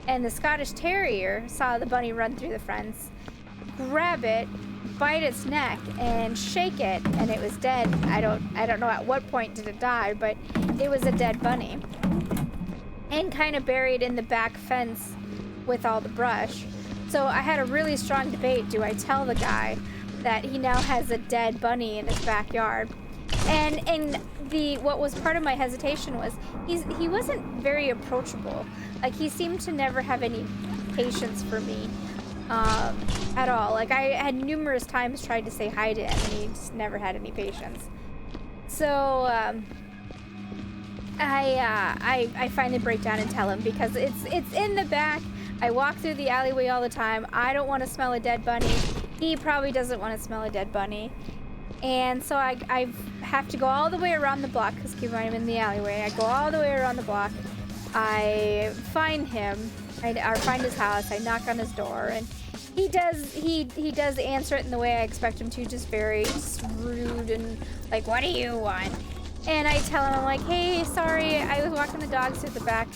and the Scottish Terrier saw the bunny run through the fence, grab it, bite its neck, and shake it, and it was dead. I don't know at what point did it die, but it was a dead bunny, and kind of buried in the back fence with all the brush. So I had a really strong debate. Do I tell the guy that he now has a dead bunny in his backyard? And what was part of my hesitation was he wasn't very approachable. Like, he seemed to never have any patience for me at all. Like, I had numerous times tried to say hi to him, and he just never had any patience. So I finally break down and tell him, because it's in the back. I walk through the alleyway all the time. I don't want to smell a dead bunny. He probably doesn't want to smell a dead bunny. And so I have to go all the way around the block, because keep in mind I'm in the alleyway. I go all the way around the block. I find him, or find his house. I knock on his door, and he does answer it in the way I expect him to, just very rude and like, what do you want? And I tell him, I'm like, hey, sorry, I was walking the dogs through the back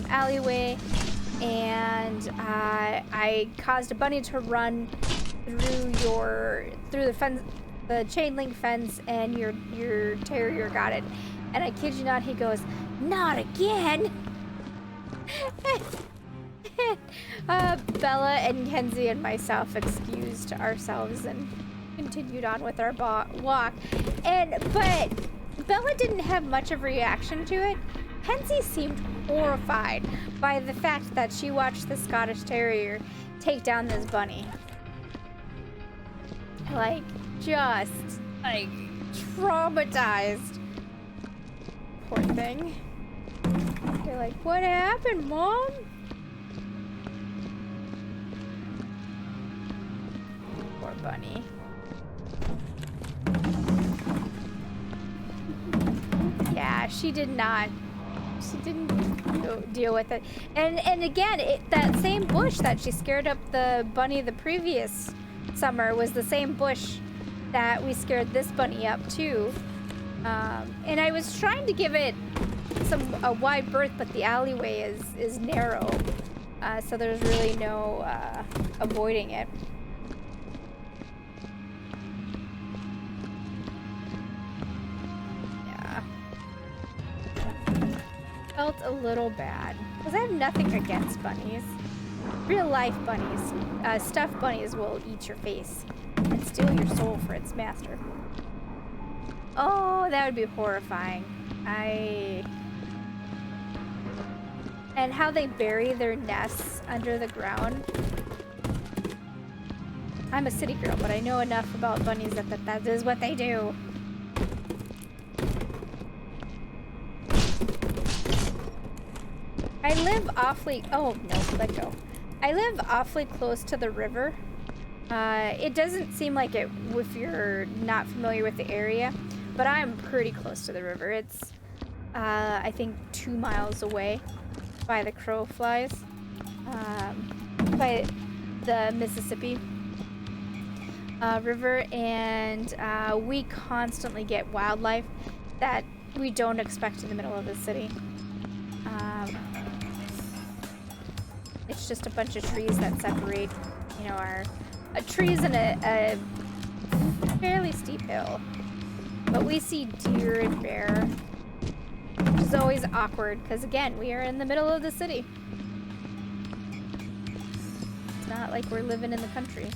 alleyway, and I caused a bunny to run through the fence, the chain link fence, and your terrier got it. And I kid you not, he goes, not again. Bella and Kenzie and myself excused ourselves and continued on with our walk. But Bella didn't have much of a reaction to it. Kenzie seemed horrified by the fact that she watched the Scottish Terrier take down this bunny. Like, just, like, traumatized. Poor thing. They're like, what happened, Mom? Poor bunny. Yeah, she did not She didn't deal with it. And again, that same bush that she scared up the bunny the previous summer was the same bush that we scared this bunny up too. And I was trying to give it a wide berth, but the alleyway is narrow, so there's really no avoiding it. Yeah, felt a little bad because I have nothing against bunnies. Real life bunnies, stuffed bunnies will eat your face and steal your soul for its master. Oh, that would be horrifying. And how they bury their nests under the ground. I'm a city girl, but I know enough about bunnies that is what they do. I live awfully... Oh, no, let go. I live awfully close to the river. It doesn't seem like it if you're not familiar with the area, but I'm pretty close to the river. It's, I think, 2 miles away by the crow flies, by the Mississippi River, and we constantly get wildlife that we don't expect in the middle of the city. It's just a bunch of trees that separate, you know, our trees in a fairly steep hill. But we see deer and bear, which is always awkward because, again, we are in the middle of the city. It's not like we're living in the country.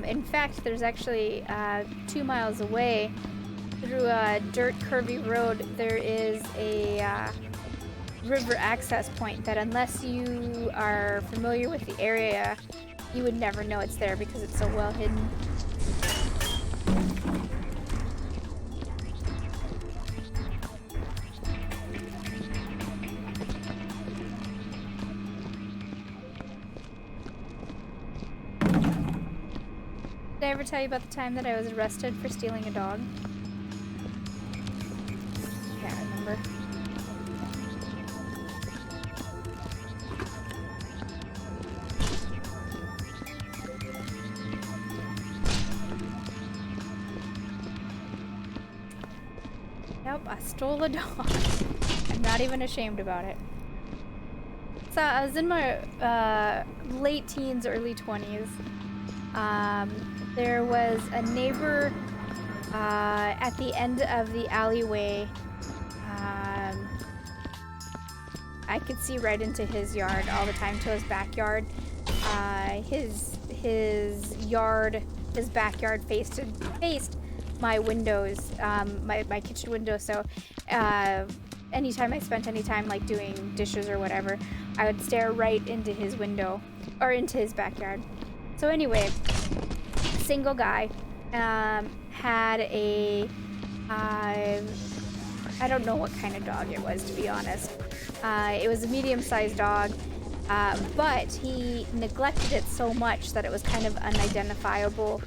In fact, there's actually 2 miles away, through a dirt curvy road, there is a river access point that, unless you are familiar with the area, you would never know it's there because it's so well hidden. Did I ever tell you about the time that I was arrested for stealing a dog? Can't remember. Nope, I stole a dog. I'm not even ashamed about it. So I was in my late teens, early 20s. There was a neighbor at the end of the alleyway. I could see right into his yard all the time, to his backyard. His yard, his backyard faced my windows, my kitchen window. So anytime I spent any time like doing dishes or whatever, I would stare right into his window or into his backyard. So anyway, single guy, had a, I don't know what kind of dog it was, to be honest. It was a medium-sized dog, but he neglected it so much that it was kind of unidentifiable.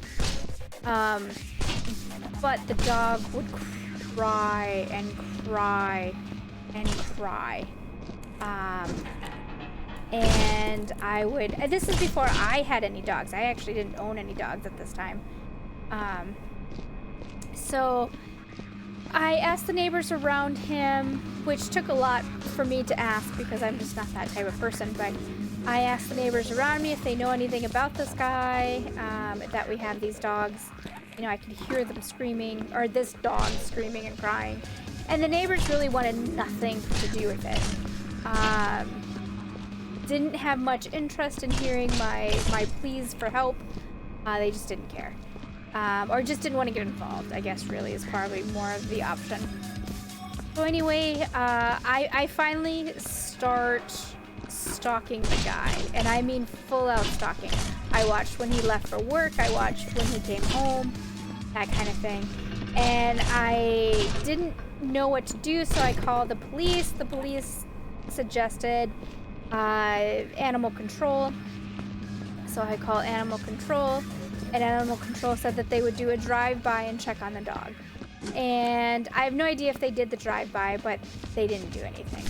But the dog would cry and cry and cry. And I would, this is before I had any dogs. I actually didn't own any dogs at this time. So I asked the neighbors around him, which took a lot for me to ask because I'm just not that type of person, but I asked the neighbors around me if they know anything about this guy, that we have these dogs. You know, I could hear them screaming, or this dog screaming and crying. And the neighbors really wanted nothing to do with it. Didn't have much interest in hearing my pleas for help. They just didn't care. Or just didn't want to get involved, I guess, really, is probably more of the option. So anyway, I finally start stalking the guy. And I mean full-out stalking. I watched when he left for work. I watched when he came home. That kind of thing. And I didn't know what to do, so I called the police. The police suggested animal control. So I call animal control, and animal control said that they would do a drive-by and check on the dog. And I have no idea if they did the drive-by, but they didn't do anything.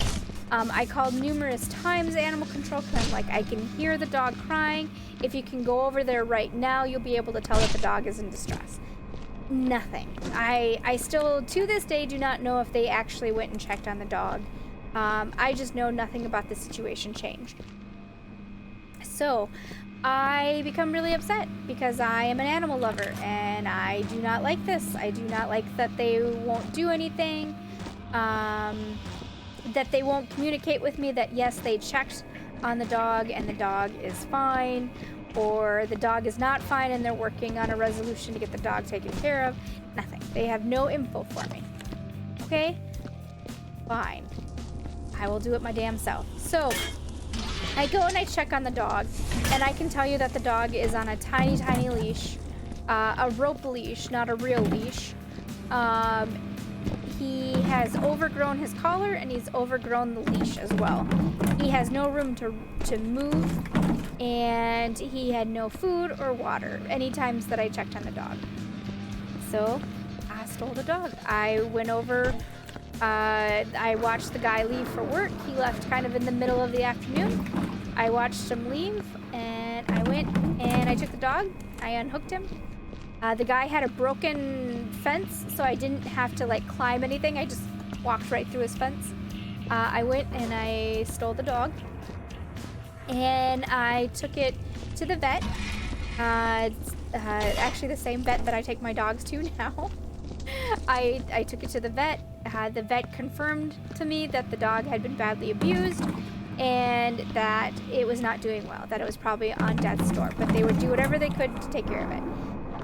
I called numerous times animal control because I'm like, I can hear the dog crying. If you can go over there right now, you'll be able to tell that the dog is in distress. Nothing. I still, to this day, do not know if they actually went and checked on the dog. I just know nothing about the situation changed. So, I become really upset because I am an animal lover and I do not like this. I do not like that they won't do anything, that they won't communicate with me that yes, they checked on the dog and the dog is fine, or the dog is not fine and they're working on a resolution to get the dog taken care of. Nothing. They have no info for me. Okay? Fine. I will do it my damn self. So, I go and I check on the dog, and I can tell you that the dog is on a tiny, tiny leash, a rope leash, not a real leash. He has overgrown his collar, and he's overgrown the leash as well. He has no room to move, and he had no food or water any times that I checked on the dog. So, I stole the dog. I went over, I watched the guy leave for work. He left kind of in the middle of the afternoon. I watched him leave, and I went and I took the dog. I unhooked him. The guy had a broken fence, so I didn't have to like climb anything. I just walked right through his fence. I went and I stole the dog, and I took it to the vet. Actually the same vet that I take my dogs to now. I took it to the vet. The vet confirmed to me that the dog had been badly abused and that it was not doing well, that it was probably on death's door, but they would do whatever they could to take care of it.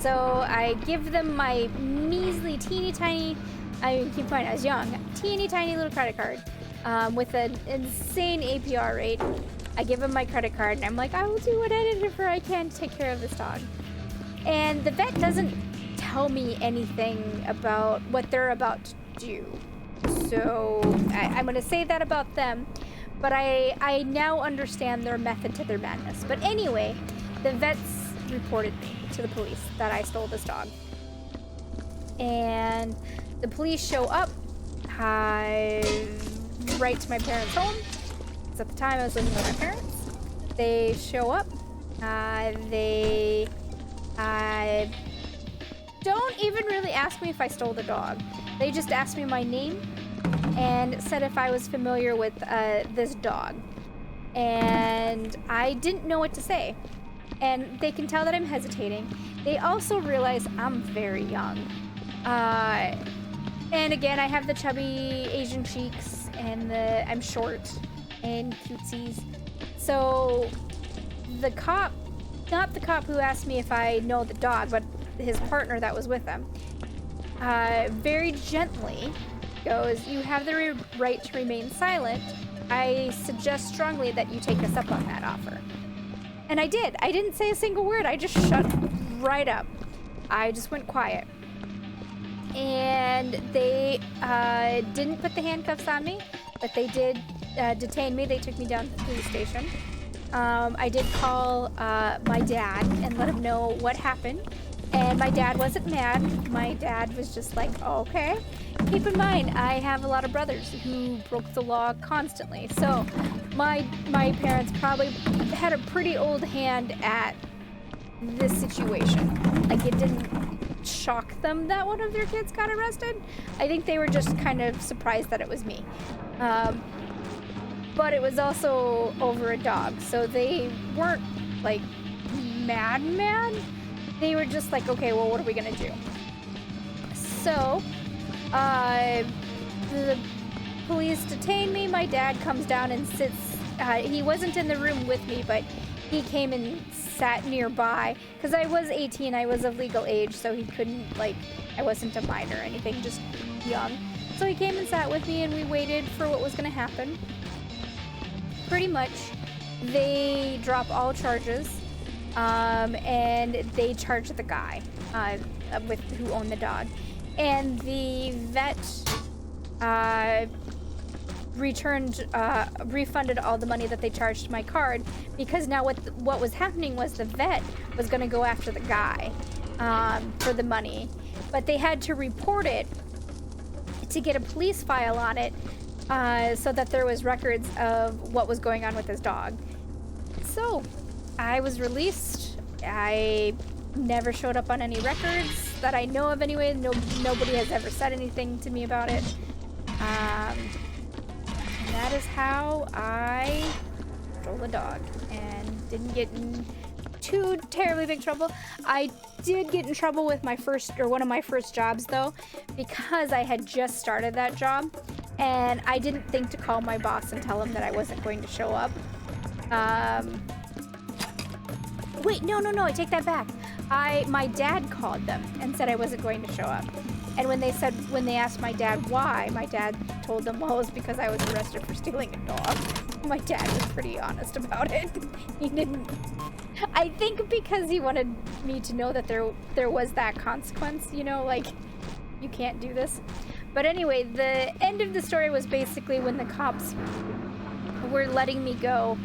So I give them my measly, teeny tiny, I mean, keep in mind I was young, teeny tiny little credit card with an insane APR rate. I give them my credit card and I'm like, I will do whatever I can to take care of this dog. And the vet doesn't tell me anything about what they're about to do. So I'm going to say that about them, but I now understand their method to their madness. But anyway, the vets reported me to the police that I stole this dog. And the police show up. I write to my parents' home, because at the time I was living with my parents. They show up. They don't even really ask me if I stole the dog. They just asked me my name and said if I was familiar with this dog. And I didn't know what to say. And they can tell that I'm hesitating. They also realize I'm very young. And again, I have the chubby Asian cheeks and I'm short and cutesies. So the cop, not the cop who asked me if I know the dog, but his partner that was with him, very gently goes, "You have the right to remain silent. I suggest strongly that you take us up on that offer." And I did. I didn't say a single word. I just shut right up. I just went quiet. And they didn't put the handcuffs on me, but they did detain me. They took me down to the police station. I did call my dad and let him know what happened. And my dad wasn't mad. My dad was just like, oh, okay. Keep in mind, I have a lot of brothers who broke the law constantly. So my parents probably had a pretty old hand at this situation. Like, it didn't shock them that one of their kids got arrested. I think they were just kind of surprised that it was me. But it was also over a dog. So they weren't, like, mad. They were just like, okay, well, what are we gonna do? So, the police detain me. My dad comes down and sits. He wasn't in the room with me, but he came and sat nearby. Because I was 18, I was of legal age, so he couldn't, like, I wasn't a minor or anything, just young. So he came and sat with me, and we waited for what was gonna happen. Pretty much, they drop all charges. And they charged the guy with who owned the dog, and the vet refunded all the money that they charged my card, because now what was happening was the vet was going to go after the guy for the money, but they had to report it to get a police file on it so that there was records of what was going on with his dog. So I was released. I never showed up on any records that I know of anyway. Nobody has ever said anything to me about it. And that is how I stole a dog and didn't get in too terribly big trouble. I did get in trouble with one of my first jobs though, because I had just started that job and I didn't think to call my boss and tell him that I wasn't going to show up. Wait, no, I take that back. My dad called them and said I wasn't going to show up. And when they asked my dad why, my dad told them, well, it was because I was arrested for stealing a dog. My dad was pretty honest about it. He didn't, I think because he wanted me to know that there was that consequence, you know, like, you can't do this. But anyway, the end of the story was basically when the cops were letting me go,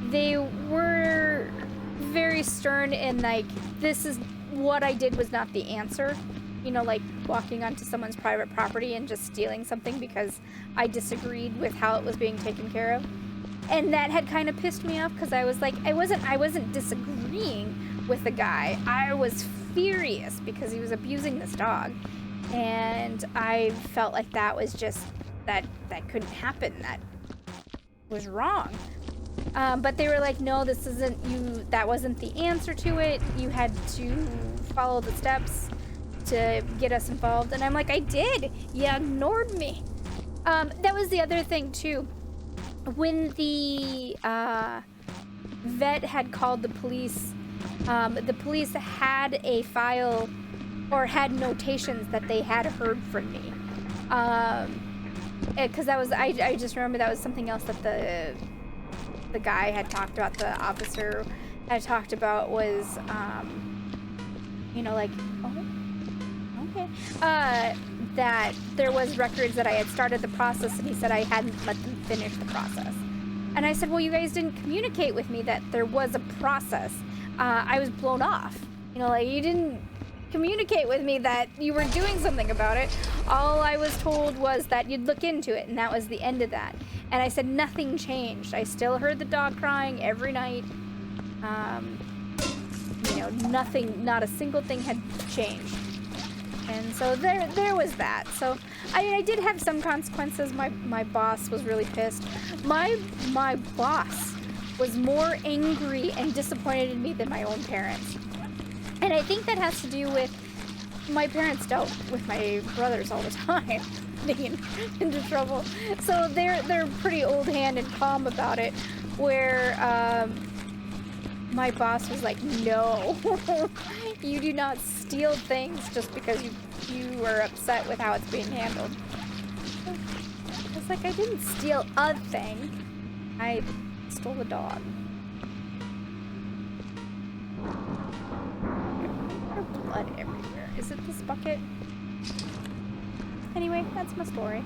they were very stern and like, this is what I did was not the answer. You know, like walking onto someone's private property and just stealing something because I disagreed with how it was being taken care of. And that had kind of pissed me off because I was like, I wasn't disagreeing with the guy. I was furious because he was abusing this dog. And I felt like that was just, that couldn't happen. That was wrong. But they were like, no, this isn't you. That wasn't the answer to it. You had to follow the steps to get us involved. And I'm like, I did. You ignored me. That was the other thing too. When the vet had called the police had a file or had notations that they had heard from me. Because that was, I just remember that was something else that the guy had talked about, the officer had talked about was, you know, like, oh, okay, that there was records that I had started the process and he said I hadn't let them finish the process. And I said, well, you guys didn't communicate with me that there was a process. I was blown off. You know, like, you didn't communicate with me that you were doing something about it. All I was told was that you'd look into it, and that was the end of that. And I said nothing changed. I still heard the dog crying every night. You know, nothing, not a single thing had changed. And so there was that. So I mean, I did have some consequences. My boss was really pissed. My boss was more angry and disappointed in me than my own parents. And I think that has to do with my parents dealt with my brothers all the time, getting into trouble. So they're pretty old hand and calm about it. Where my boss was like, no, you do not steal things just because you are upset with how it's being handled. It's like, I didn't steal a thing. I stole a dog. There's blood everywhere. Is it this bucket? Anyway, that's my story.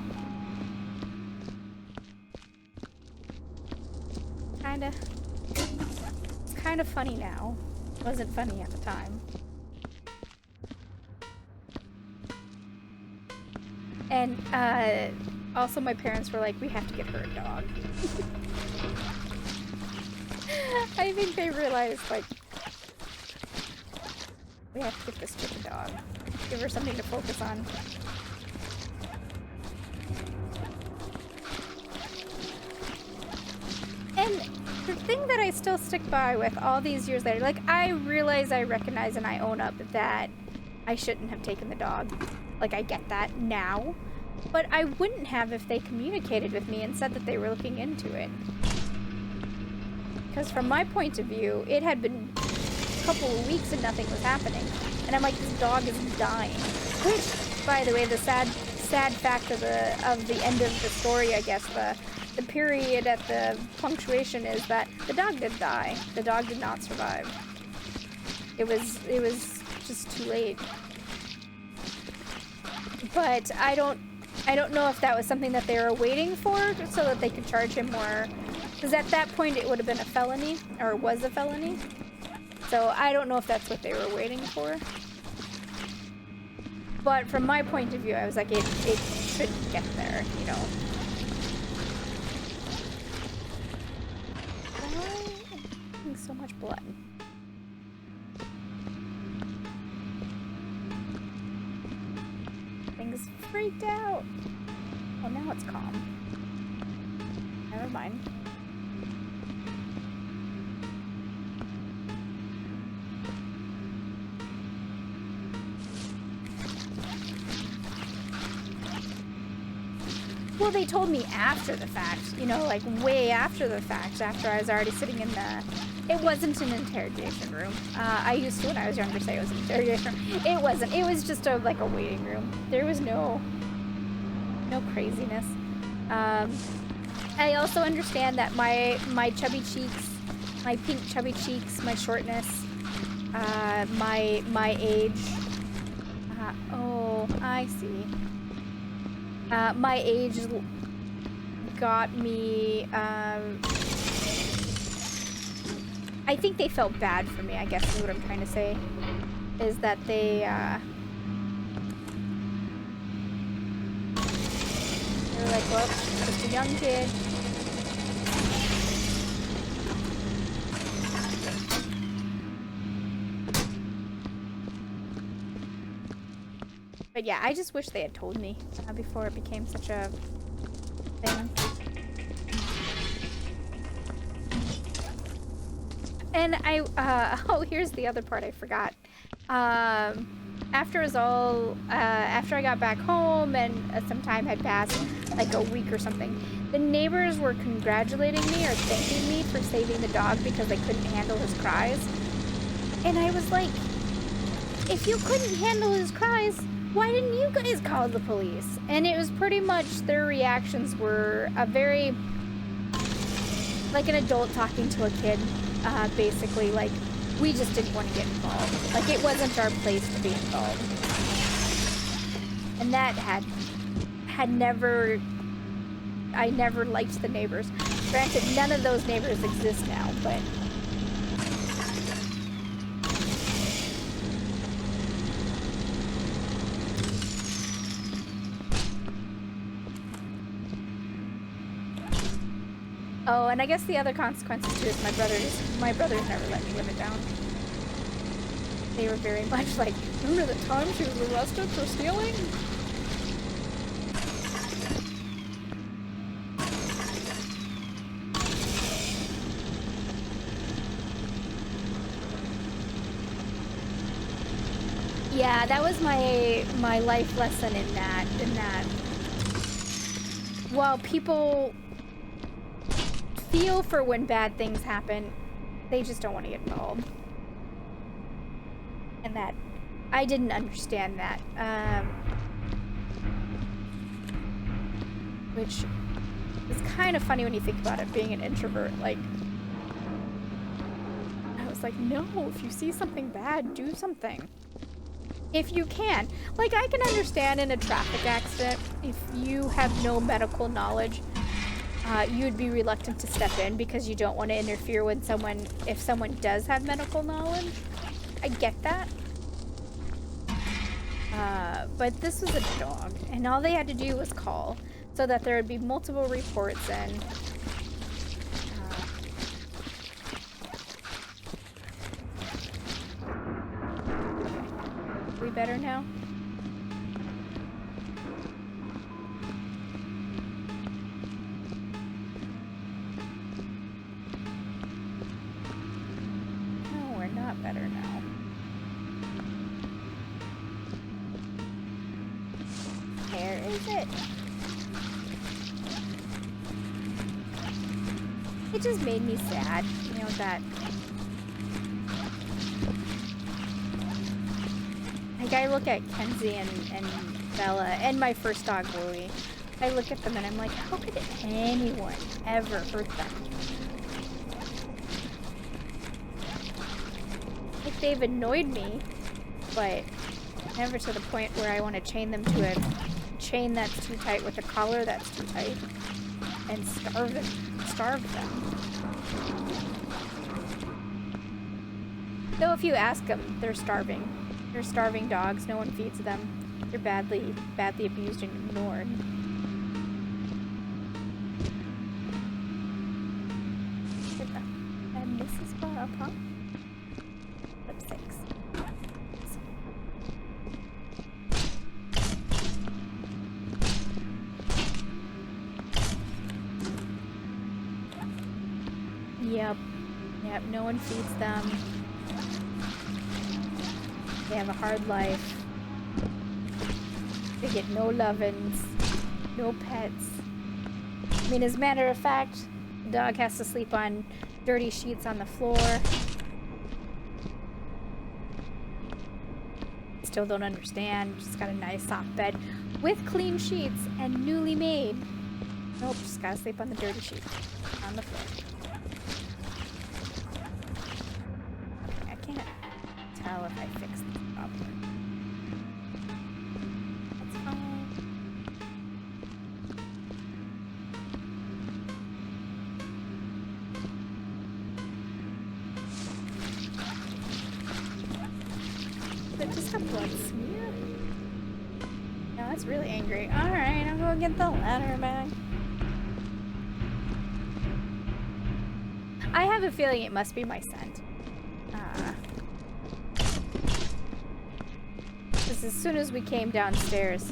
It's kind of funny now. Wasn't funny at the time. And also my parents were like, we have to get her a dog. I think they realized, like, we have to get this stupid dog. Give her something to focus on. And the thing that I still stick by with all these years later, like, I realize, I recognize, and I own up that I shouldn't have taken the dog. Like, I get that now. But I wouldn't have if they communicated with me and said that they were looking into it. Because from my point of view, it had been a couple of weeks and nothing was happening. And I'm like, this dog is dying. Which, by the way, the sad fact of the end of the story, I guess, the period at the punctuation is that the dog did die. The dog did not survive. It was just too late. But I don't I don't know if that was something that they were waiting for so that they could charge him more. Because at that point it would have been a felony, or was a felony. So I don't know if that's what they were waiting for. But from my point of view, I was like, it shouldn't get there, you know. Why am I getting so much blood? Things freaked out. Well, now it's calm. Never mind. Well, they told me after the fact, you know, like way after the fact, after I was already sitting in the... It wasn't an interrogation room. I used to, when I was younger, say it was an interrogation room. It wasn't. It was just like a waiting room. There was no craziness. I also understand that my chubby cheeks, my pink chubby cheeks, my shortness, my age. Oh, I see. My age got me, I think they felt bad for me, I guess is what I'm trying to say. Is that they were like, well, just a young kid. But yeah, I just wish they had told me before it became such a thing. And oh, here's the other part I forgot. After it was all, after I got back home and some time had passed, like a week or something, the neighbors were congratulating me or thanking me for saving the dog because they couldn't handle his cries. And I was like, if you couldn't handle his cries, why didn't you guys call the police? And it was pretty much, their reactions were a very, like an adult talking to a kid, basically, like, we just didn't want to get involved. Like, it wasn't our place to be involved. And that I never liked the neighbors. Granted, none of those neighbors exist now, but... Oh, and I guess the other consequences too is my brothers never let me live it down. They were very much like, remember the time she was arrested for stealing? Yeah, that was my life lesson in that. While people feel for when bad things happen, they just don't want to get involved. And that, I didn't understand that. Which is kind of funny when you think about it, being an introvert. Like, I was like, no, if you see something bad, do something. If you can. Like, I can understand in a traffic accident, if you have no medical knowledge, you would be reluctant to step in because you don't want to interfere when if someone does have medical knowledge. I get that. But this was a dog, and all they had to do was call so that there would be multiple reports and we better now? No, we're not better now. Where is it? It just made me sad, you know, that like I look at Kenzie and Bella and my first dog Louie. I look at them and I'm like, how could anyone ever hurt them? Like, they've annoyed me, but never to the point where I want to chain them to a chain that's too tight with a collar that's too tight and starve them. Though if you ask them, they're starving. They're starving dogs. No one feeds them. They're badly abused and ignored. And this is far up, huh? Flip 6. Yep, no one feeds them. They have a hard life. They get no lovin's, no pets. I mean, as a matter of fact, the dog has to sleep on dirty sheets on the floor. Still don't understand. Just got a nice soft bed with clean sheets and newly made. Nope, just gotta sleep on the dirty sheets on the floor. Okay, I can't tell if I fixed this properly. That's fine. Is it just a blood smear? No, that's really angry. Alright, I'll go get the ladder back. I have a feeling it must be my scent. Because as soon as we came downstairs,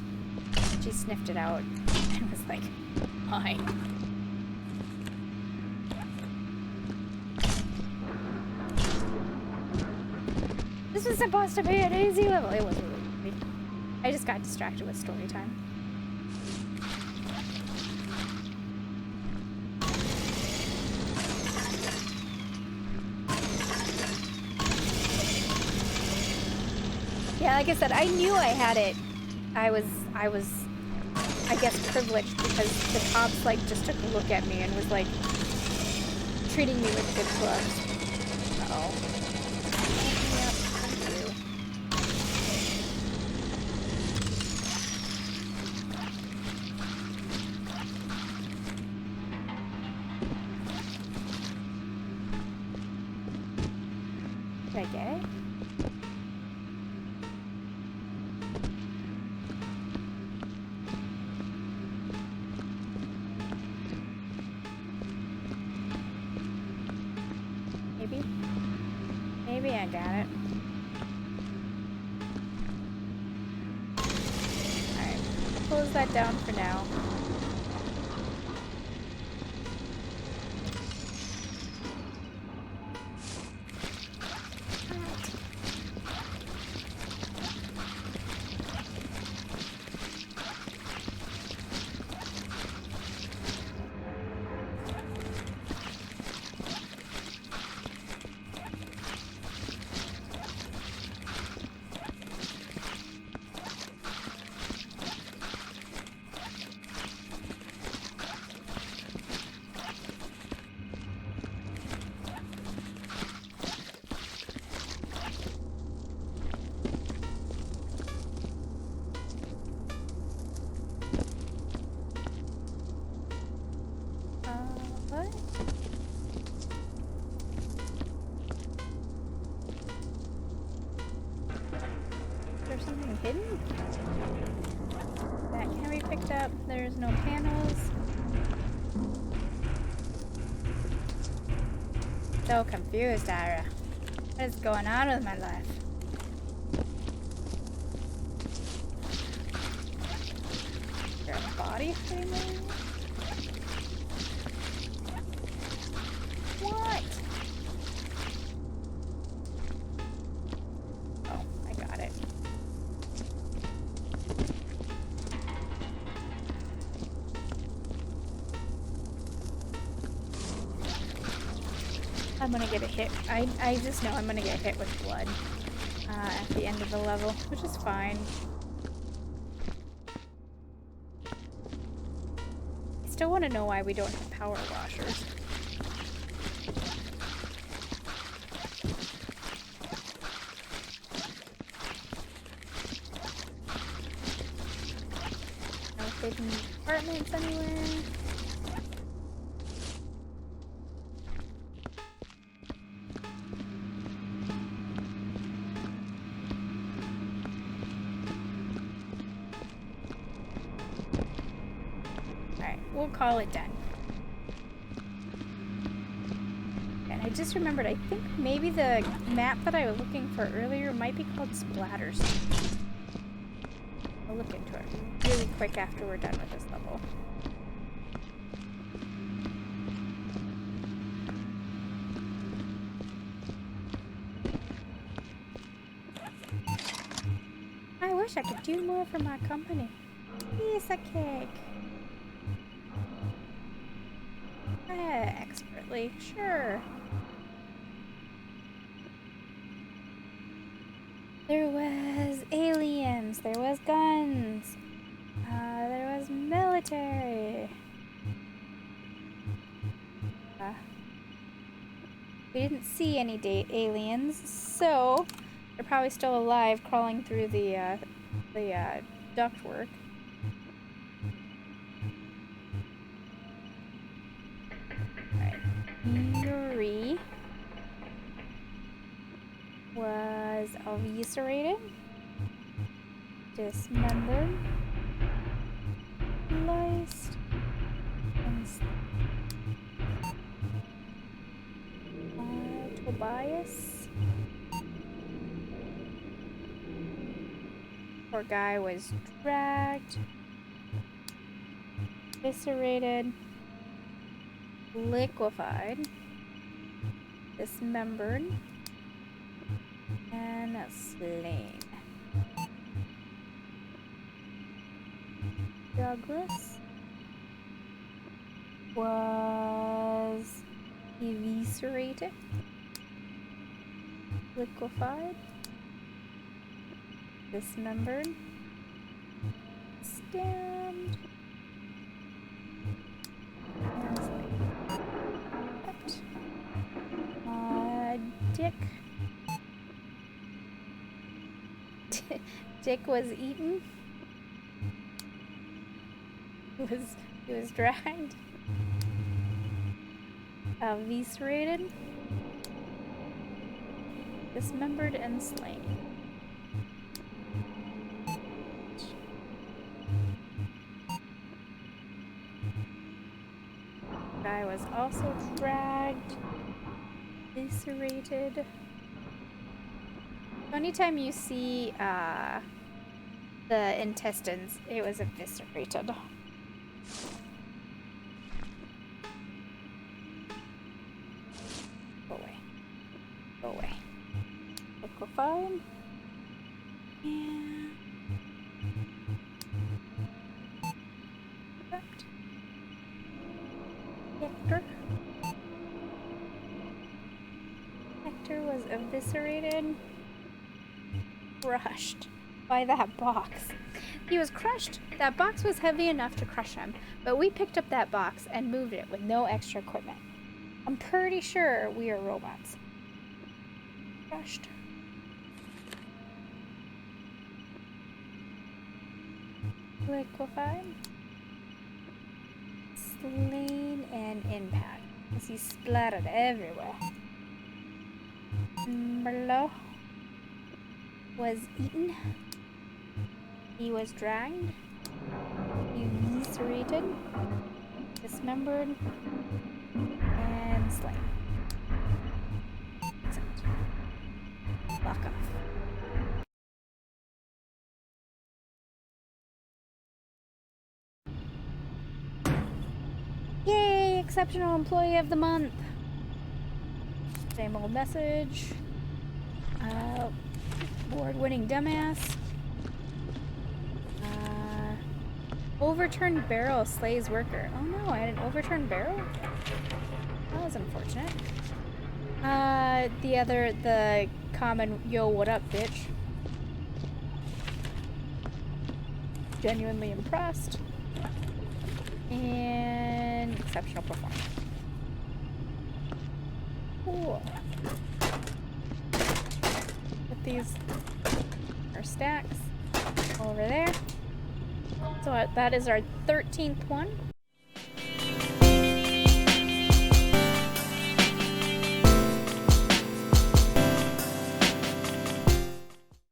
she sniffed it out and was like, mine. This was supposed to be an easy level. It wasn't really. I just got distracted with story time. Yeah, like I said, I knew I had it. I was, I guess, privileged because the cops, like, just took a look at me and was, like, treating me with good gloves. Uh-oh. Yep, thank you. Did I get it? Maybe I got it. Alright, close that down for now. Hidden? That can be picked up. There's no panels. So confused, Ira. What is going on with my life? Is there a body hiding there? What? Oh, I got it. I'm gonna get a hit. I just know I'm gonna get hit with blood at the end of the level, which is fine. I still want to know why we don't have power washers. hidden compartments anywhere. Alright, we'll call it done. And I just remembered, I think maybe the map that I was looking for earlier might be called Splatters. I'll look into it really quick after we're done with this level. I wish I could do more for my company. Piece of cake. Expertly, sure. There was aliens, there was guns, there was military. We didn't see any aliens, so they're probably still alive, crawling through the ductwork. Yuri was eviscerated, dismembered, sliced, and Tobias. Poor guy was dragged, eviscerated, liquefied, dismembered, and slain. Douglas was eviscerated, liquefied, dismembered, stabbed, and slain. Dick. Dick was eaten. He was dragged. Eviscerated. Dismembered and slain. Guy was also dragged. Eviscerated. Anytime you see the intestines, it was eviscerated. Go away. Go away. Liquefied. And trapped. Hector was eviscerated. Crushed by that box. He was crushed. That box was heavy enough to crush him, but we picked up that box and moved it with no extra equipment. I'm pretty sure we are robots. Crushed. Liquefied. Slain and impact. As he splattered everywhere. Merlot was eaten. He was dragged. Eviscerated. Dismembered. And slain. Excellent. Lock off. Yay! Exceptional Employee of the Month. Same old message. Award-winning dumbass. Overturned barrel slays worker. Oh no, I had an overturned barrel? That was unfortunate. The common, yo, what up, bitch? Genuinely impressed. And exceptional performance. Cool. Put these, our stacks, over there. So that is our 13th one.